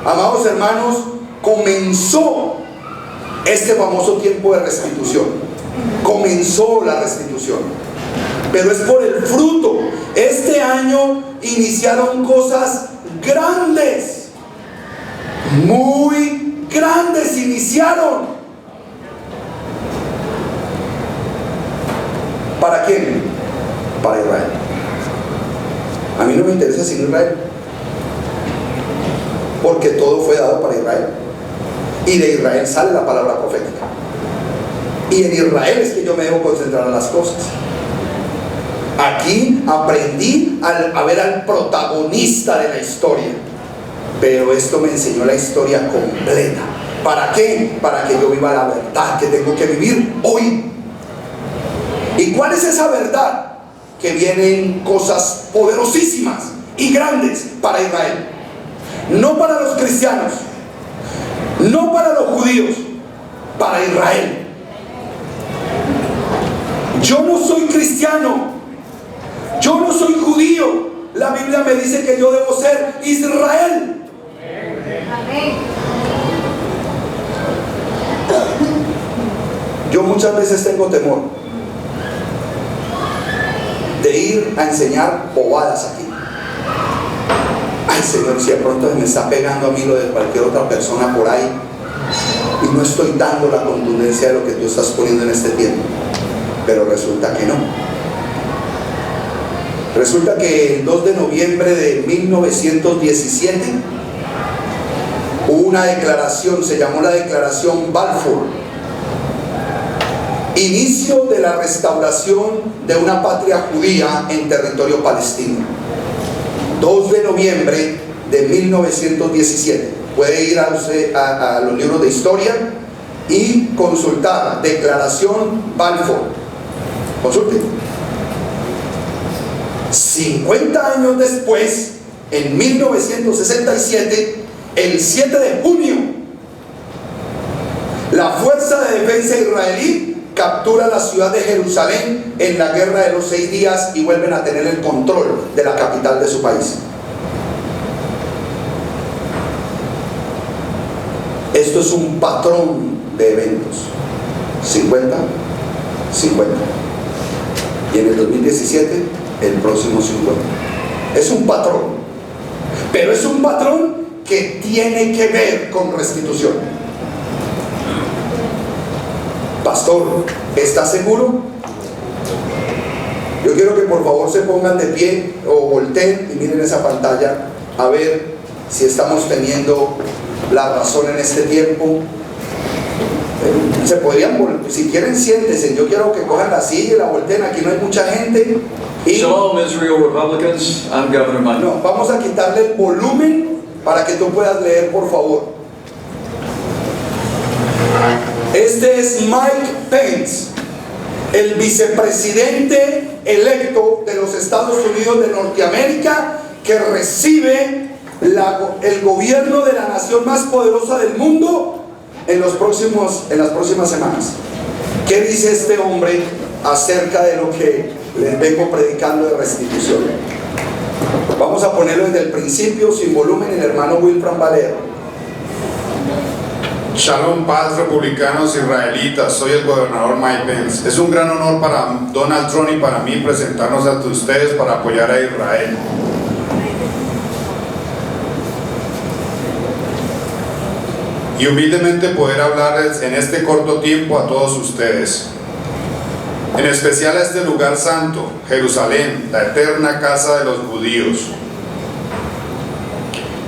Amados hermanos, comenzó este famoso tiempo de restitución. Comenzó la restitución, pero es por el fruto. Este año iniciaron cosas grandes, muy grandes iniciaron. ¿Para quién? Para Israel. A mí no me interesa sin Israel, porque todo fue dado para Israel, y de Israel sale la palabra profética, y en Israel es que yo me debo concentrar en las cosas. Aquí aprendí a ver al protagonista de la historia, pero esto me enseñó la historia completa. ¿Para qué? Para que yo viva la verdad que tengo que vivir hoy. ¿Y cuál es esa verdad? que vienen cosas poderosísimas y grandes para Israel. No para los cristianos, no para los judíos, para Israel. Yo no soy cristiano, yo no soy judío. La Biblia me dice que yo debo ser Israel. Yo muchas veces tengo temor de ir a enseñar bobadas aquí. Ay, Señor, si de pronto me está pegando a mí lo de cualquier otra persona por ahí y no estoy dando la contundencia de lo que tú estás poniendo en este tiempo. Pero resulta que no. Resulta que el 2 de noviembre de 1917 hubo una declaración, se llamó la Declaración Balfour, inicio de la restauración de una patria judía en territorio palestino. 2 de noviembre de 1917. Puede ir a los libros de historia y consultar Declaración Balfour. Consulte. 50 años después, en 1967, el 7 de junio, la Fuerza de Defensa israelí captura la ciudad de Jerusalén en la Guerra de los 6 días y vuelven a tener el control de la capital de su país. Esto es un patrón de eventos. 50, 50. Y en el 2017, el próximo 50. Es un patrón. Pero es un patrón que tiene que ver con restitución. Pastor, ¿está seguro? Yo quiero que por favor se pongan de pie o volteen y miren esa pantalla a ver si estamos teniendo la razón en este tiempo. Se podrían, si quieren, siéntense. Yo quiero que cojan la silla y la volteen. Aquí no hay mucha gente. Y Shalom, Israel Republicans. I'm Governor Mike. no, vamos a quitarle el volumen para que tú puedas leer, por favor. Este es Mike Pence, el vicepresidente electo de los Estados Unidos de Norteamérica, que recibe el gobierno de la nación más poderosa del mundo en las próximas semanas. ¿Qué dice este hombre acerca de lo que les vengo predicando de restitución? Vamos a ponerlo desde el principio, sin volumen, el hermano Wilfran Valero. Shalom, paz, republicanos israelitas. Soy el gobernador Mike Pence. Es un gran honor para Donald Trump y para mí presentarnos ante ustedes para apoyar a Israel. Y humildemente poder hablarles en este corto tiempo a todos ustedes. En especial a este lugar santo, Jerusalén, la eterna casa de los judíos.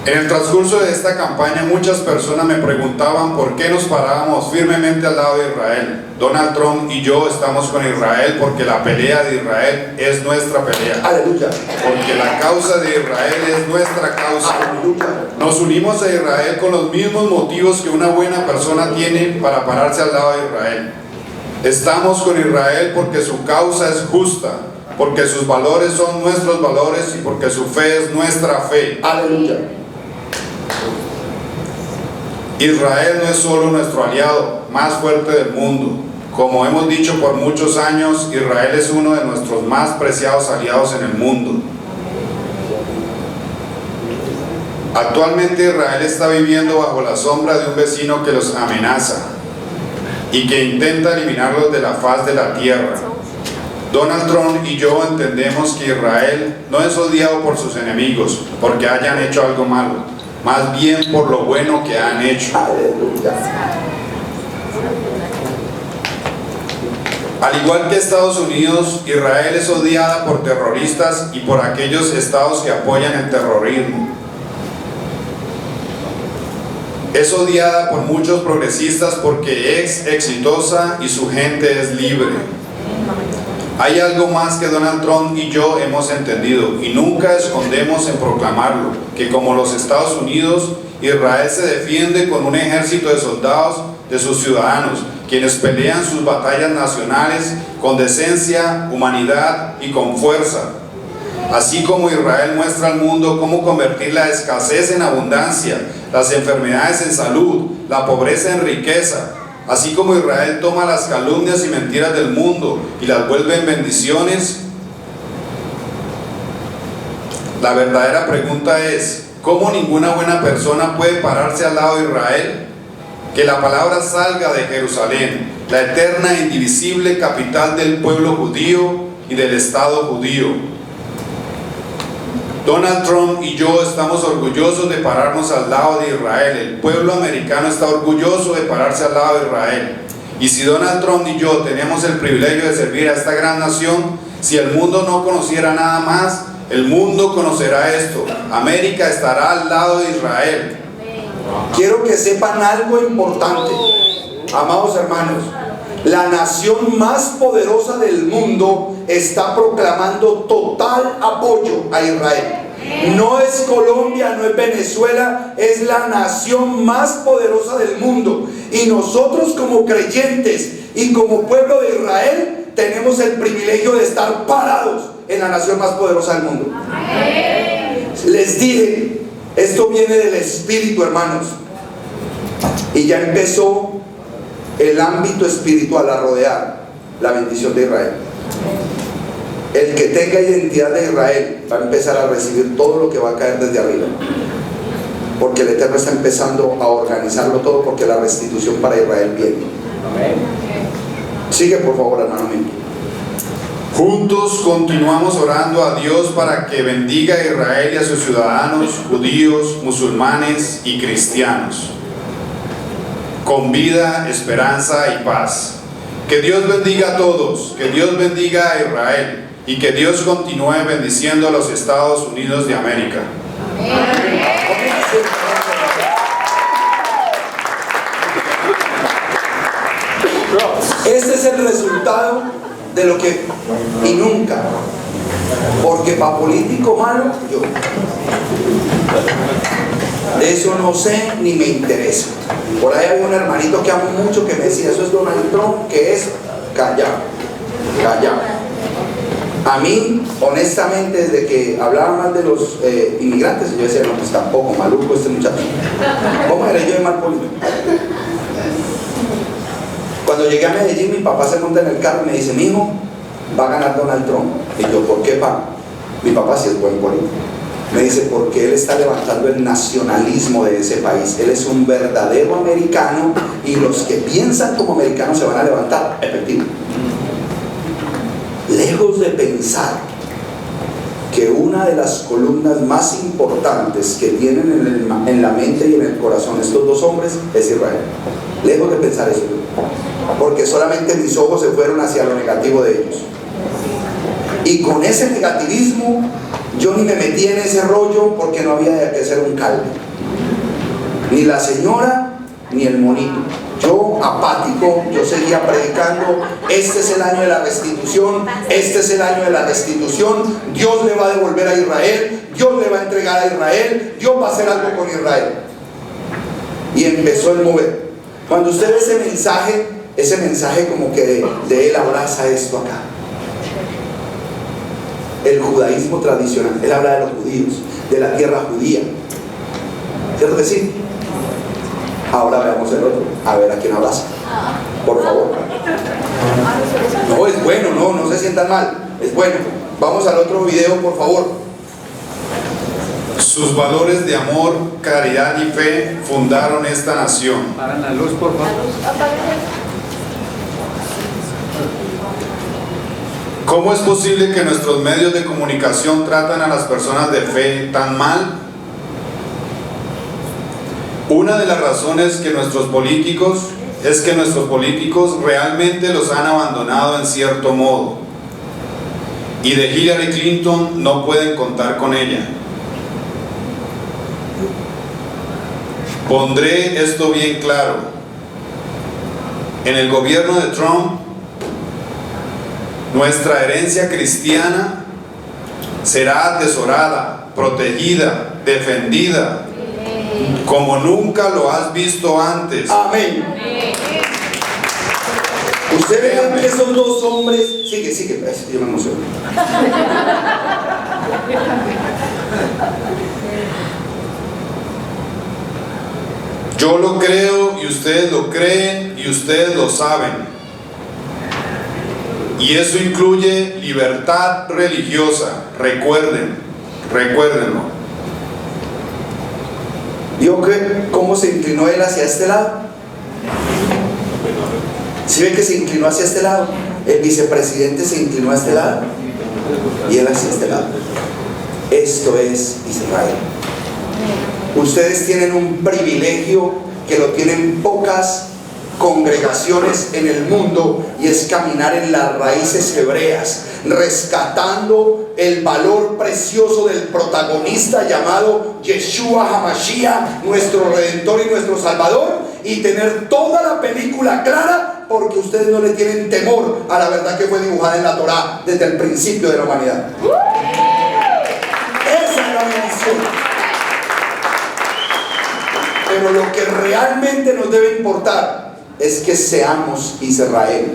En el transcurso de esta campaña muchas personas me preguntaban por qué nos parábamos firmemente al lado de Israel. Donald Trump y yo estamos con Israel porque la pelea de Israel es nuestra pelea. Aleluya. Porque la causa de Israel es nuestra causa. Aleluya. Nos unimos a Israel con los mismos motivos que una buena persona tiene para pararse al lado de Israel. Estamos con Israel porque su causa es justa, porque sus valores son nuestros valores y porque su fe es nuestra fe. Aleluya. Israel no es solo nuestro aliado más fuerte del mundo. Como hemos dicho por muchos años, Israel es uno de nuestros más preciados aliados en el mundo. Actualmente Israel está viviendo bajo la sombra de un vecino que los amenaza y que intenta eliminarlos de la faz de la tierra. Donald Trump y yo entendemos que Israel no es odiado por sus enemigos porque hayan hecho algo malo, más bien por lo bueno que han hecho. Aleluya. Al igual que Estados Unidos, Israel es odiada por terroristas y por aquellos estados que apoyan el terrorismo. Es odiada por muchos progresistas porque es exitosa y su gente es libre. Hay algo más que Donald Trump y yo hemos entendido y nunca escondemos en proclamarlo, que como los Estados Unidos, Israel se defiende con un ejército de soldados de sus ciudadanos, quienes pelean sus batallas nacionales con decencia, humanidad y con fuerza. Así como Israel muestra al mundo cómo convertir la escasez en abundancia, las enfermedades en salud, la pobreza en riqueza. Así como Israel toma las calumnias y mentiras del mundo y las vuelve en bendiciones. La verdadera pregunta es, ¿cómo ninguna buena persona puede pararse al lado de Israel? Que la palabra salga de Jerusalén, la eterna e indivisible capital del pueblo judío y del Estado judío. Donald Trump y yo estamos orgullosos de pararnos al lado de Israel. El pueblo americano está orgulloso de pararse al lado de Israel. Y si Donald Trump y yo tenemos el privilegio de servir a esta gran nación, si el mundo no conociera nada más, el mundo conocerá esto. América estará al lado de Israel. Quiero que sepan algo importante, amados hermanos. La nación más poderosa del mundo está proclamando total apoyo a Israel. No es Colombia, no es Venezuela, es la nación más poderosa del mundo. Y nosotros como creyentes y como pueblo de Israel tenemos el privilegio de estar parados en la nación más poderosa del mundo. Les dije, esto viene del Espíritu, hermanos. Y ya empezó el ámbito espiritual a rodear la bendición de Israel. El que tenga identidad de Israel va a empezar a recibir todo lo que va a caer desde arriba, porque el Eterno está empezando a organizarlo todo, porque la restitución para Israel viene. Sigue por favor, hermano mío. Juntos continuamos orando a Dios para que bendiga a Israel y a sus ciudadanos judíos, musulmanes y cristianos, con vida, esperanza y paz. Que Dios bendiga a todos, que Dios bendiga a Israel y que Dios continúe bendiciendo a los Estados Unidos de América. Este es el resultado de lo que, y nunca, porque para político malo, yo de eso no sé ni me interesa. Por ahí había un hermanito que amo mucho que me decía, eso es Donald Trump, que es callado, callado. A mí, honestamente, desde que hablaba mal de los inmigrantes, yo decía, no, pues tampoco, maluco este muchacho. ¿Cómo era yo de mal político? Cuando llegué a Medellín, mi papá se monta en el carro y me dice, mijo, va a ganar Donald Trump. Y yo, ¿por qué, pa? Mi papá sí es buen político. Me dice, porque él está levantando el nacionalismo de ese país. Él es un verdadero americano y los que piensan como americanos se van a levantar. Efectivo. Lejos de pensar que una de las columnas más importantes que tienen en la mente y en el corazón estos dos hombres es Israel. Lejos de pensar eso, porque solamente mis ojos se fueron hacia lo negativo de ellos. Y con ese negativismo yo ni me metí en ese rollo, porque no había que ser un caldo, ni la señora ni el monito. Yo apático, yo seguía predicando, este es el año de la restitución, este es el año de la restitución, Dios le va a devolver a Israel, Dios le va a entregar a Israel, Dios va a hacer algo con Israel. Y empezó el mover. Cuando usted ve ese mensaje como que de él abraza esto acá. El judaísmo tradicional, él habla de los judíos, de la tierra judía. ¿Cierto que sí? Ahora veamos el otro, a ver a quién abraza, por favor. No, es bueno, no se sientan mal, es bueno. Vamos al otro video, por favor. Sus valores de amor, caridad y fe fundaron esta nación. Para la luz, por favor. ¿Cómo es posible que nuestros medios de comunicación tratan a las personas de fe tan mal? Una de las razones que nuestros políticos realmente los han abandonado en cierto modo, y de Hillary Clinton no pueden contar con ella. Pondré esto bien claro. En el gobierno de Trump, nuestra herencia cristiana será atesorada, protegida, defendida, como nunca lo has visto antes. Amén. Usted ve Créame. que esos dos hombres, sigue, yo me emociono. Yo lo creo y ustedes lo creen y ustedes lo saben. Y eso incluye libertad religiosa. Recuérdenlo. ¿Vio cómo se inclinó él hacia este lado? ¿Sí ven que se inclinó hacia este lado? El vicepresidente se inclinó a este lado y él hacia este lado. Esto es Israel. Ustedes tienen un privilegio que lo tienen pocas congregaciones en el mundo, y es caminar en las raíces hebreas, rescatando el valor precioso del protagonista llamado Yeshua HaMashiach, nuestro Redentor y nuestro Salvador, y tener toda la película clara, porque ustedes no le tienen temor a la verdad que fue dibujada en la Torá desde el principio de la humanidad. Esa es la bendición. Pero lo que realmente nos debe importar es que seamos Israel,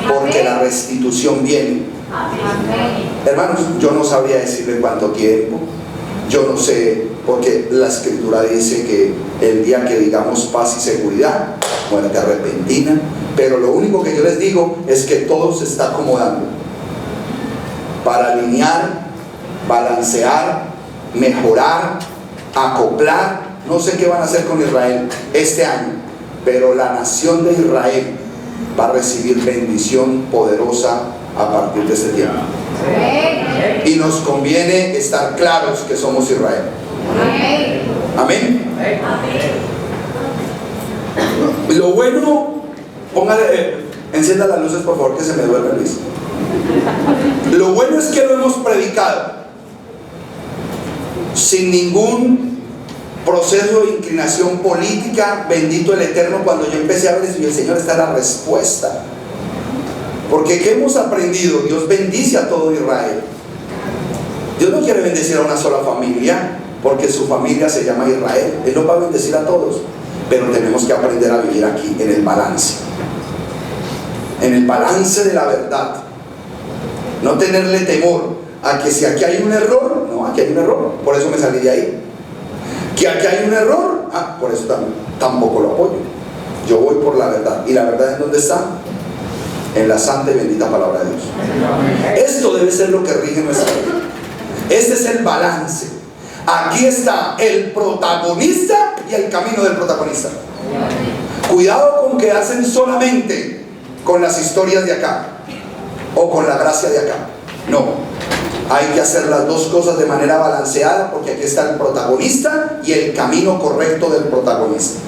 porque la restitución viene. Hermanos, yo no sabría decirle cuánto tiempo, yo no sé, porque la escritura dice que el día que digamos paz y seguridad, muerte repentina, pero lo único que yo les digo es que todo se está acomodando para alinear, balancear, mejorar, acoplar. No sé qué van a hacer con Israel este año, pero la nación de Israel va a recibir bendición poderosa a partir de este tiempo. Y nos conviene estar claros que somos Israel. Amén. Lo bueno, encienda las luces por favor, que se me duerme Luis. Lo bueno es que lo hemos predicado sin ningún proceso de inclinación política. Bendito el Eterno. Cuando yo empecé a ver eso, yo, el Señor, está la respuesta. Porque ¿qué hemos aprendido? Dios bendice a todo Israel. Dios no quiere bendecir a una sola familia, porque su familia se llama Israel. Él nos va a bendecir a todos, pero tenemos que aprender a vivir aquí en el balance, en el balance de la verdad. No tenerle temor a que si aquí hay un error, no, aquí hay un error, por eso me salí de ahí. Que aquí hay un error, por eso tampoco lo apoyo. Yo voy por la verdad. ¿Y la verdad en dónde está? En la santa y bendita palabra de Dios. Esto debe ser lo que rige nuestra vida. Este es el balance. Aquí está el protagonista y el camino del protagonista. Cuidado con quedarse solamente con las historias de acá o con la gracia de acá. No. Hay que hacer las dos cosas de manera balanceada, porque aquí está el protagonista y el camino correcto del protagonista.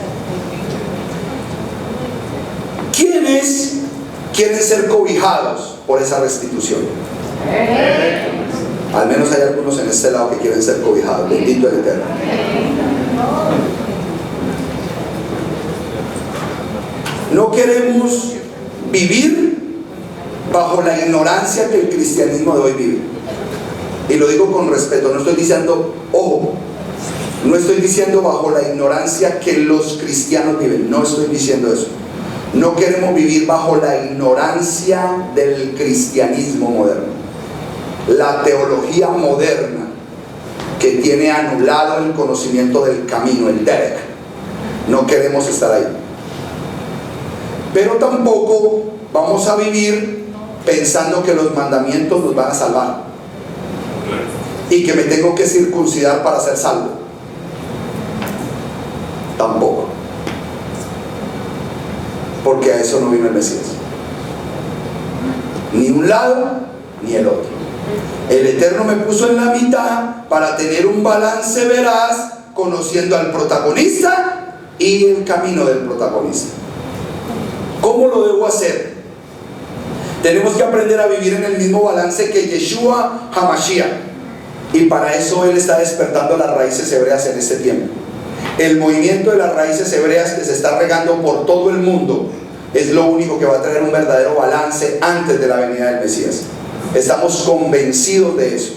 ¿Quiénes quieren ser cobijados por esa restitución? Al menos hay algunos en este lado que quieren ser cobijados. Bendito el Eterno. No queremos vivir bajo la ignorancia que el cristianismo de hoy vive. Y lo digo con respeto, no estoy diciendo, ojo, no estoy diciendo bajo la ignorancia que los cristianos viven, no estoy diciendo eso. No queremos vivir bajo la ignorancia del cristianismo moderno, la teología moderna que tiene anulado el conocimiento del camino, el derek. No queremos estar ahí. Pero tampoco vamos a vivir pensando que los mandamientos nos van a salvar y que me tengo que circuncidar para ser salvo. Tampoco, porque a eso no vino el Mesías. Ni un lado ni el otro. El Eterno me puso en la mitad para tener un balance veraz, conociendo al protagonista y el camino del protagonista. ¿Cómo lo debo hacer? Tenemos que aprender a vivir en el mismo balance que Yeshua HaMashiach. Y para eso Él está despertando las raíces hebreas en este tiempo. El movimiento de las raíces hebreas que se está regando por todo el mundo es lo único que va a traer un verdadero balance antes de la venida del Mesías. Estamos convencidos de eso.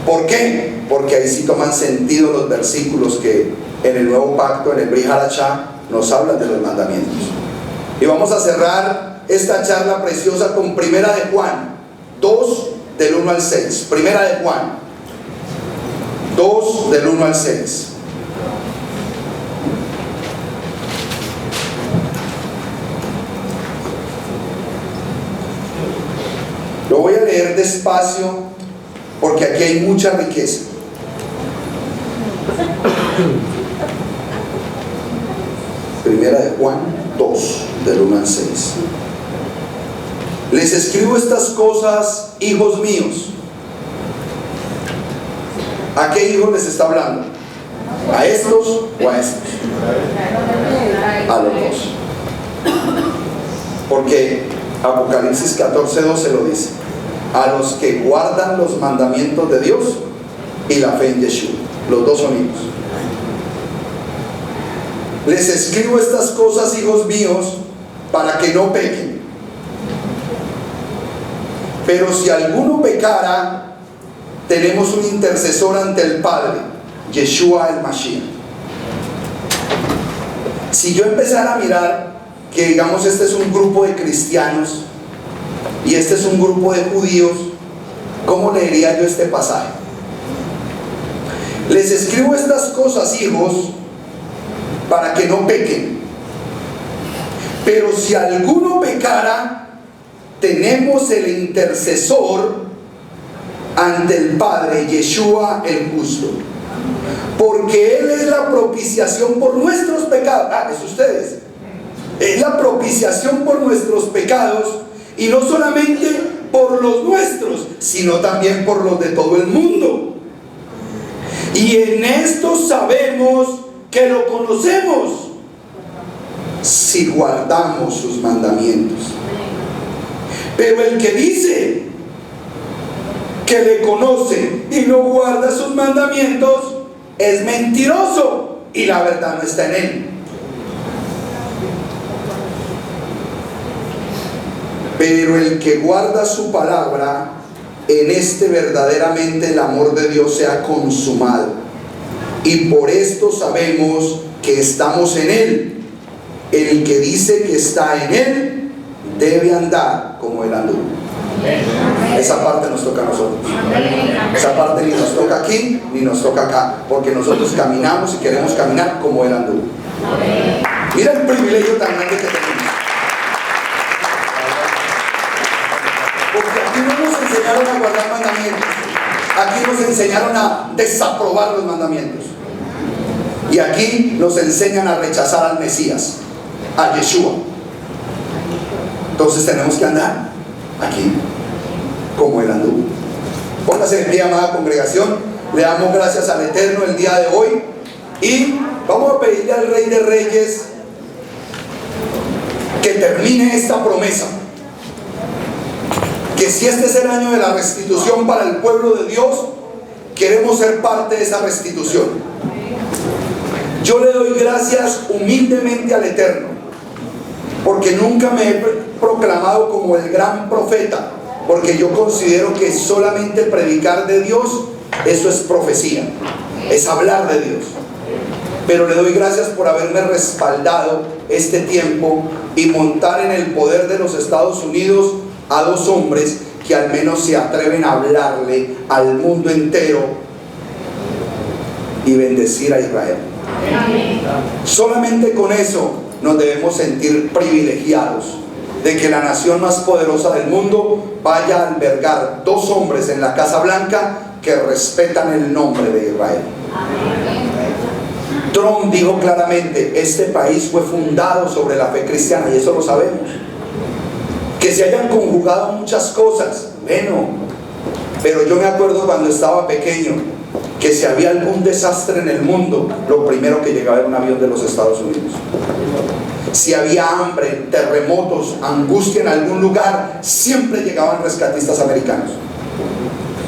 ¿Por qué? Porque ahí sí toman sentido los versículos que en el nuevo pacto, en el Brit Hadashah, nos hablan de los mandamientos. Y vamos a cerrar esta charla preciosa con Primera de Juan 2 del 1 al 6. Primera de Juan 2 del 1 al 6. Lo voy a leer despacio porque aquí hay mucha riqueza. Primera de Juan 2 del 1 al 6. Les escribo estas cosas, hijos míos. ¿A qué hijos les está hablando? ¿A estos o a estos? A los dos. Porque Apocalipsis 14:12 lo dice: a los que guardan los mandamientos de Dios y la fe en Yeshua. Los dos son hijos. Les escribo estas cosas, hijos míos, para que no pequen. Pero si alguno pecara, tenemos un intercesor ante el Padre, Yeshua el Mashiach. Si yo empezara a mirar que, digamos, este es un grupo de cristianos y este es un grupo de judíos, ¿cómo leería yo este pasaje? Les escribo estas cosas, hijos, para que no pequen. Pero si alguno pecara, tenemos el intercesor ante el Padre, Yeshua el justo, porque Él es la propiciación por nuestros pecados. Es ustedes. Es la propiciación por nuestros pecados, y no solamente por los nuestros, sino también por los de todo el mundo. Y en esto sabemos que lo conocemos, si guardamos sus mandamientos. Pero el que dice que le conoce y no guarda sus mandamientos es mentiroso, y la verdad no está en él. Pero el que guarda su palabra, en este verdaderamente el amor de Dios se ha consumado. Y por esto sabemos que estamos en Él. El que dice que está en Él debe andar como Él anduvo. Esa parte nos toca a nosotros. Esa parte ni nos toca aquí ni nos toca acá, porque nosotros caminamos y queremos caminar como Él anduvo. Mira el privilegio tan grande que tenemos. Porque aquí no nos enseñaron a guardar mandamientos. Aquí nos enseñaron a desaprobar los mandamientos. Y aquí nos enseñan a rechazar al Mesías, a Yeshua. Entonces tenemos que andar aquí como Él anduvo. Póngase en pie, amada congregación. Le damos gracias al Eterno el día de hoy. Y vamos a pedirle al Rey de Reyes que termine esta promesa. Que si este es el año de la restitución para el pueblo de Dios, queremos ser parte de esa restitución. Yo le doy gracias humildemente al Eterno, porque nunca me he proclamado como el gran profeta, porque yo considero que solamente predicar de Dios, eso es profecía, es hablar de Dios. Pero le doy gracias por haberme respaldado este tiempo y montar en el poder de los Estados Unidos a dos hombres que al menos se atreven a hablarle al mundo entero y bendecir a Israel. Solamente con eso nos debemos sentir privilegiados de que la nación más poderosa del mundo vaya a albergar dos hombres en la Casa Blanca que respetan el nombre de Israel. Trump dijo claramente: este país fue fundado sobre la fe cristiana, y eso lo sabemos. Que se hayan conjugado muchas cosas, bueno, pero yo me acuerdo cuando estaba pequeño que si había algún desastre en el mundo, lo primero que llegaba era un avión de los Estados Unidos. Si había hambre, terremotos, angustia en algún lugar, siempre llegaban rescatistas americanos.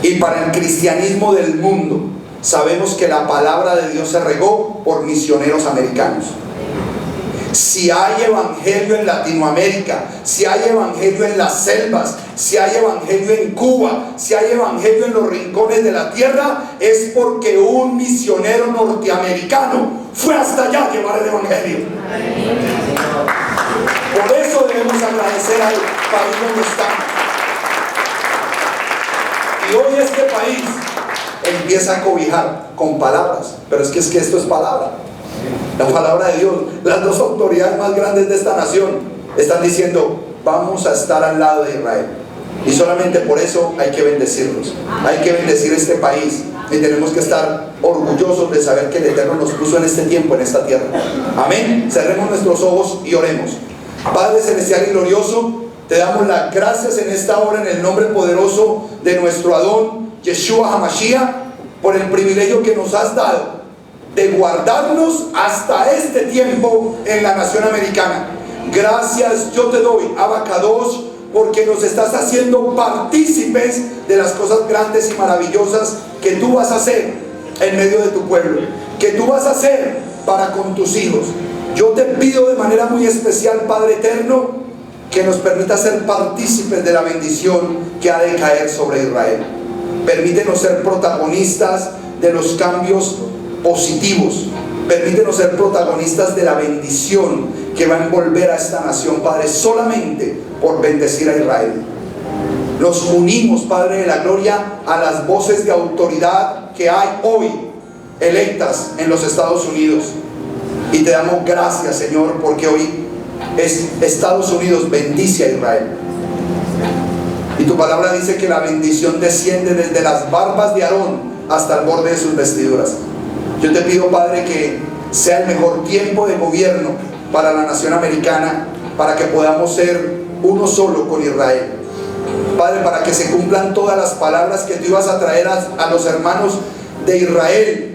Y para el cristianismo del mundo, sabemos que la palabra de Dios se regó por misioneros americanos. Si hay evangelio en Latinoamérica, si hay evangelio en las selvas, si hay evangelio en Cuba, si hay evangelio en los rincones de la tierra, es porque un misionero norteamericano fue hasta allá a llevar el evangelio. Por eso debemos agradecer al país donde estamos. Y hoy este país empieza a cobijar con palabras, pero es que esto es palabra, la palabra de Dios. Las dos autoridades más grandes de esta nación están diciendo: vamos a estar al lado de Israel, y solamente por eso hay que bendecirlos, hay que bendecir este país, y tenemos que estar orgullosos de saber que el Eterno nos puso en este tiempo, en esta tierra. Amén. Cerremos nuestros ojos y oremos. Padre celestial y glorioso, te damos las gracias en esta hora, en el nombre poderoso de nuestro Adón Yeshua HaMashiach, por el privilegio que nos has dado de guardarnos hasta este tiempo en la nación americana. Gracias yo te doy, Abacadosh, porque nos estás haciendo partícipes de las cosas grandes y maravillosas que tú vas a hacer en medio de tu pueblo, que tú vas a hacer para con tus hijos. Yo te pido de manera muy especial, Padre eterno, que nos permita ser partícipes de la bendición que ha de caer sobre Israel. Permítenos ser protagonistas de los cambios positivos. Permítenos ser protagonistas de la bendición que va a envolver a esta nación, Padre, solamente por bendecir a Israel. Nos unimos, Padre de la gloria, a las voces de autoridad que hay hoy electas en los Estados Unidos. Y te damos gracias, Señor, porque hoy Estados Unidos bendice a Israel. Y tu palabra dice que la bendición desciende desde las barbas de Aarón hasta el borde de sus vestiduras. Yo te pido, Padre, que sea el mejor tiempo de gobierno para la nación americana, para que podamos ser uno solo con Israel. Padre, para que se cumplan todas las palabras que tú ibas a traer a los hermanos de Israel,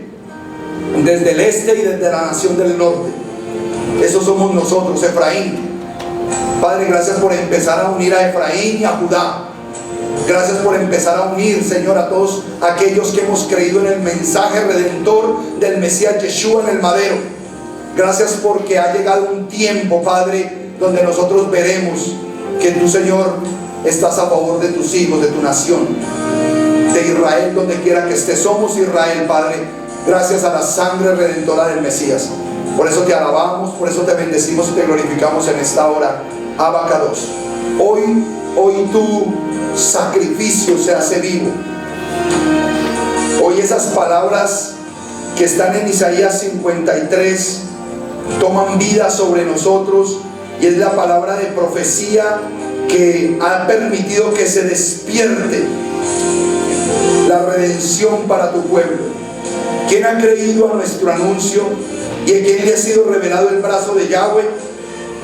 desde el este y desde la nación del norte. Esos somos nosotros, Efraín. Padre, gracias por empezar a unir a Efraín y a Judá. Gracias por empezar a unir, Señor, a todos aquellos que hemos creído en el mensaje redentor del Mesías Yeshua en el madero. Gracias porque ha llegado un tiempo, Padre, donde nosotros veremos que tú, Señor, estás a favor de tus hijos, de tu nación, de Israel, donde quiera que estés. Somos Israel, Padre, gracias a la sangre redentora del Mesías. Por eso te alabamos, por eso te bendecimos y te glorificamos en esta hora. Abacados. Hoy tu sacrificio se hace vivo. Hoy esas palabras que están en Isaías 53 toman vida sobre nosotros, y es la palabra de profecía que ha permitido que se despierte la redención para tu pueblo. ¿Quién ha creído a nuestro anuncio y a quien le ha sido revelado el brazo de Yahweh?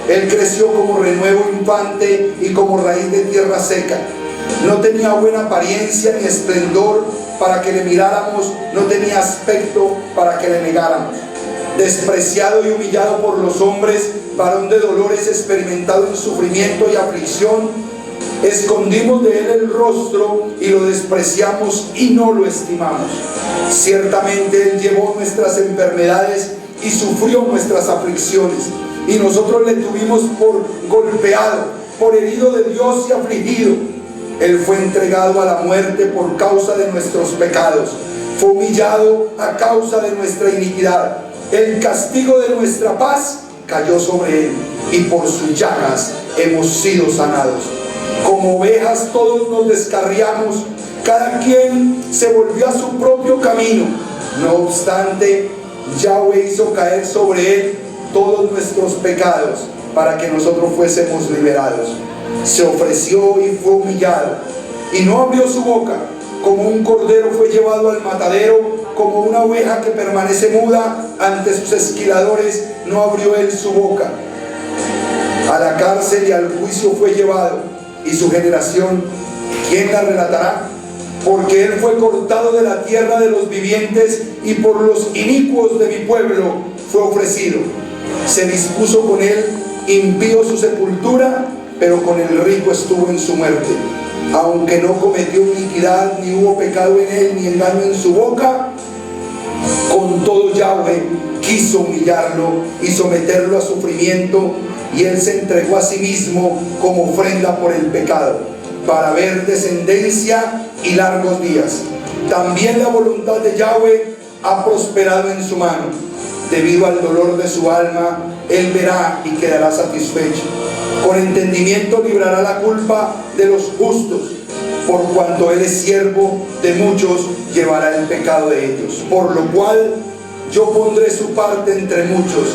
Él creció como renuevo infante y como raíz de tierra seca. No tenía buena apariencia ni esplendor para que le miráramos, no tenía aspecto para que le negáramos. Despreciado y humillado por los hombres, varón de dolores, experimentado en sufrimiento y aflicción, escondimos de él el rostro y lo despreciamos y no lo estimamos. Ciertamente él llevó nuestras enfermedades y sufrió nuestras aflicciones, y nosotros le tuvimos por golpeado, por herido de Dios y afligido. Él fue entregado a la muerte por causa de nuestros pecados, fue humillado a causa de nuestra iniquidad. El castigo de nuestra paz cayó sobre él, y por sus llagas hemos sido sanados. Como ovejas todos nos descarriamos, cada quien se volvió a su propio camino. No obstante, Yahweh hizo caer sobre él todos nuestros pecados para que nosotros fuésemos liberados. Se ofreció y fue humillado, y no abrió su boca. Como un cordero fue llevado al matadero, como una oveja que permanece muda ante sus esquiladores, no abrió él su boca. A la cárcel y al juicio fue llevado, y su generación, ¿quién la relatará? Porque él fue cortado de la tierra de los vivientes, y por los inicuos de mi pueblo fue ofrecido. Se dispuso con él impío su sepultura, pero con el rico estuvo en su muerte. Aunque no cometió iniquidad, ni hubo pecado en él, ni engaño en su boca, con todo Yahweh quiso humillarlo y someterlo a sufrimiento, y él se entregó a sí mismo como ofrenda por el pecado, para ver descendencia y largos días. También la voluntad de Yahweh ha prosperado en su mano. Debido al dolor de su alma, Él verá y quedará satisfecho. Con entendimiento librará la culpa de los justos. Por cuanto Él es siervo de muchos, llevará el pecado de ellos. Por lo cual yo pondré su parte entre muchos,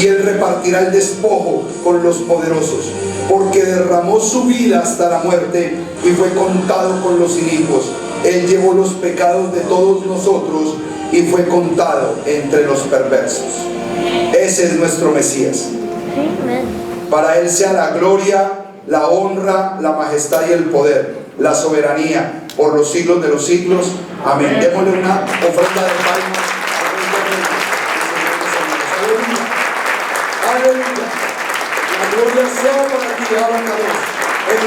y Él repartirá el despojo con los poderosos. Porque derramó su vida hasta la muerte y fue contado con los inicuos. Él llevó los pecados de todos nosotros y fue contado entre los perversos. Ese es nuestro Mesías. Para Él sea la gloria, la honra, la majestad y el poder, la soberanía por los siglos de los siglos. Amén. Démosle una ofrenda de palmas. Aleluya. La gloria sea para ti, Abacados.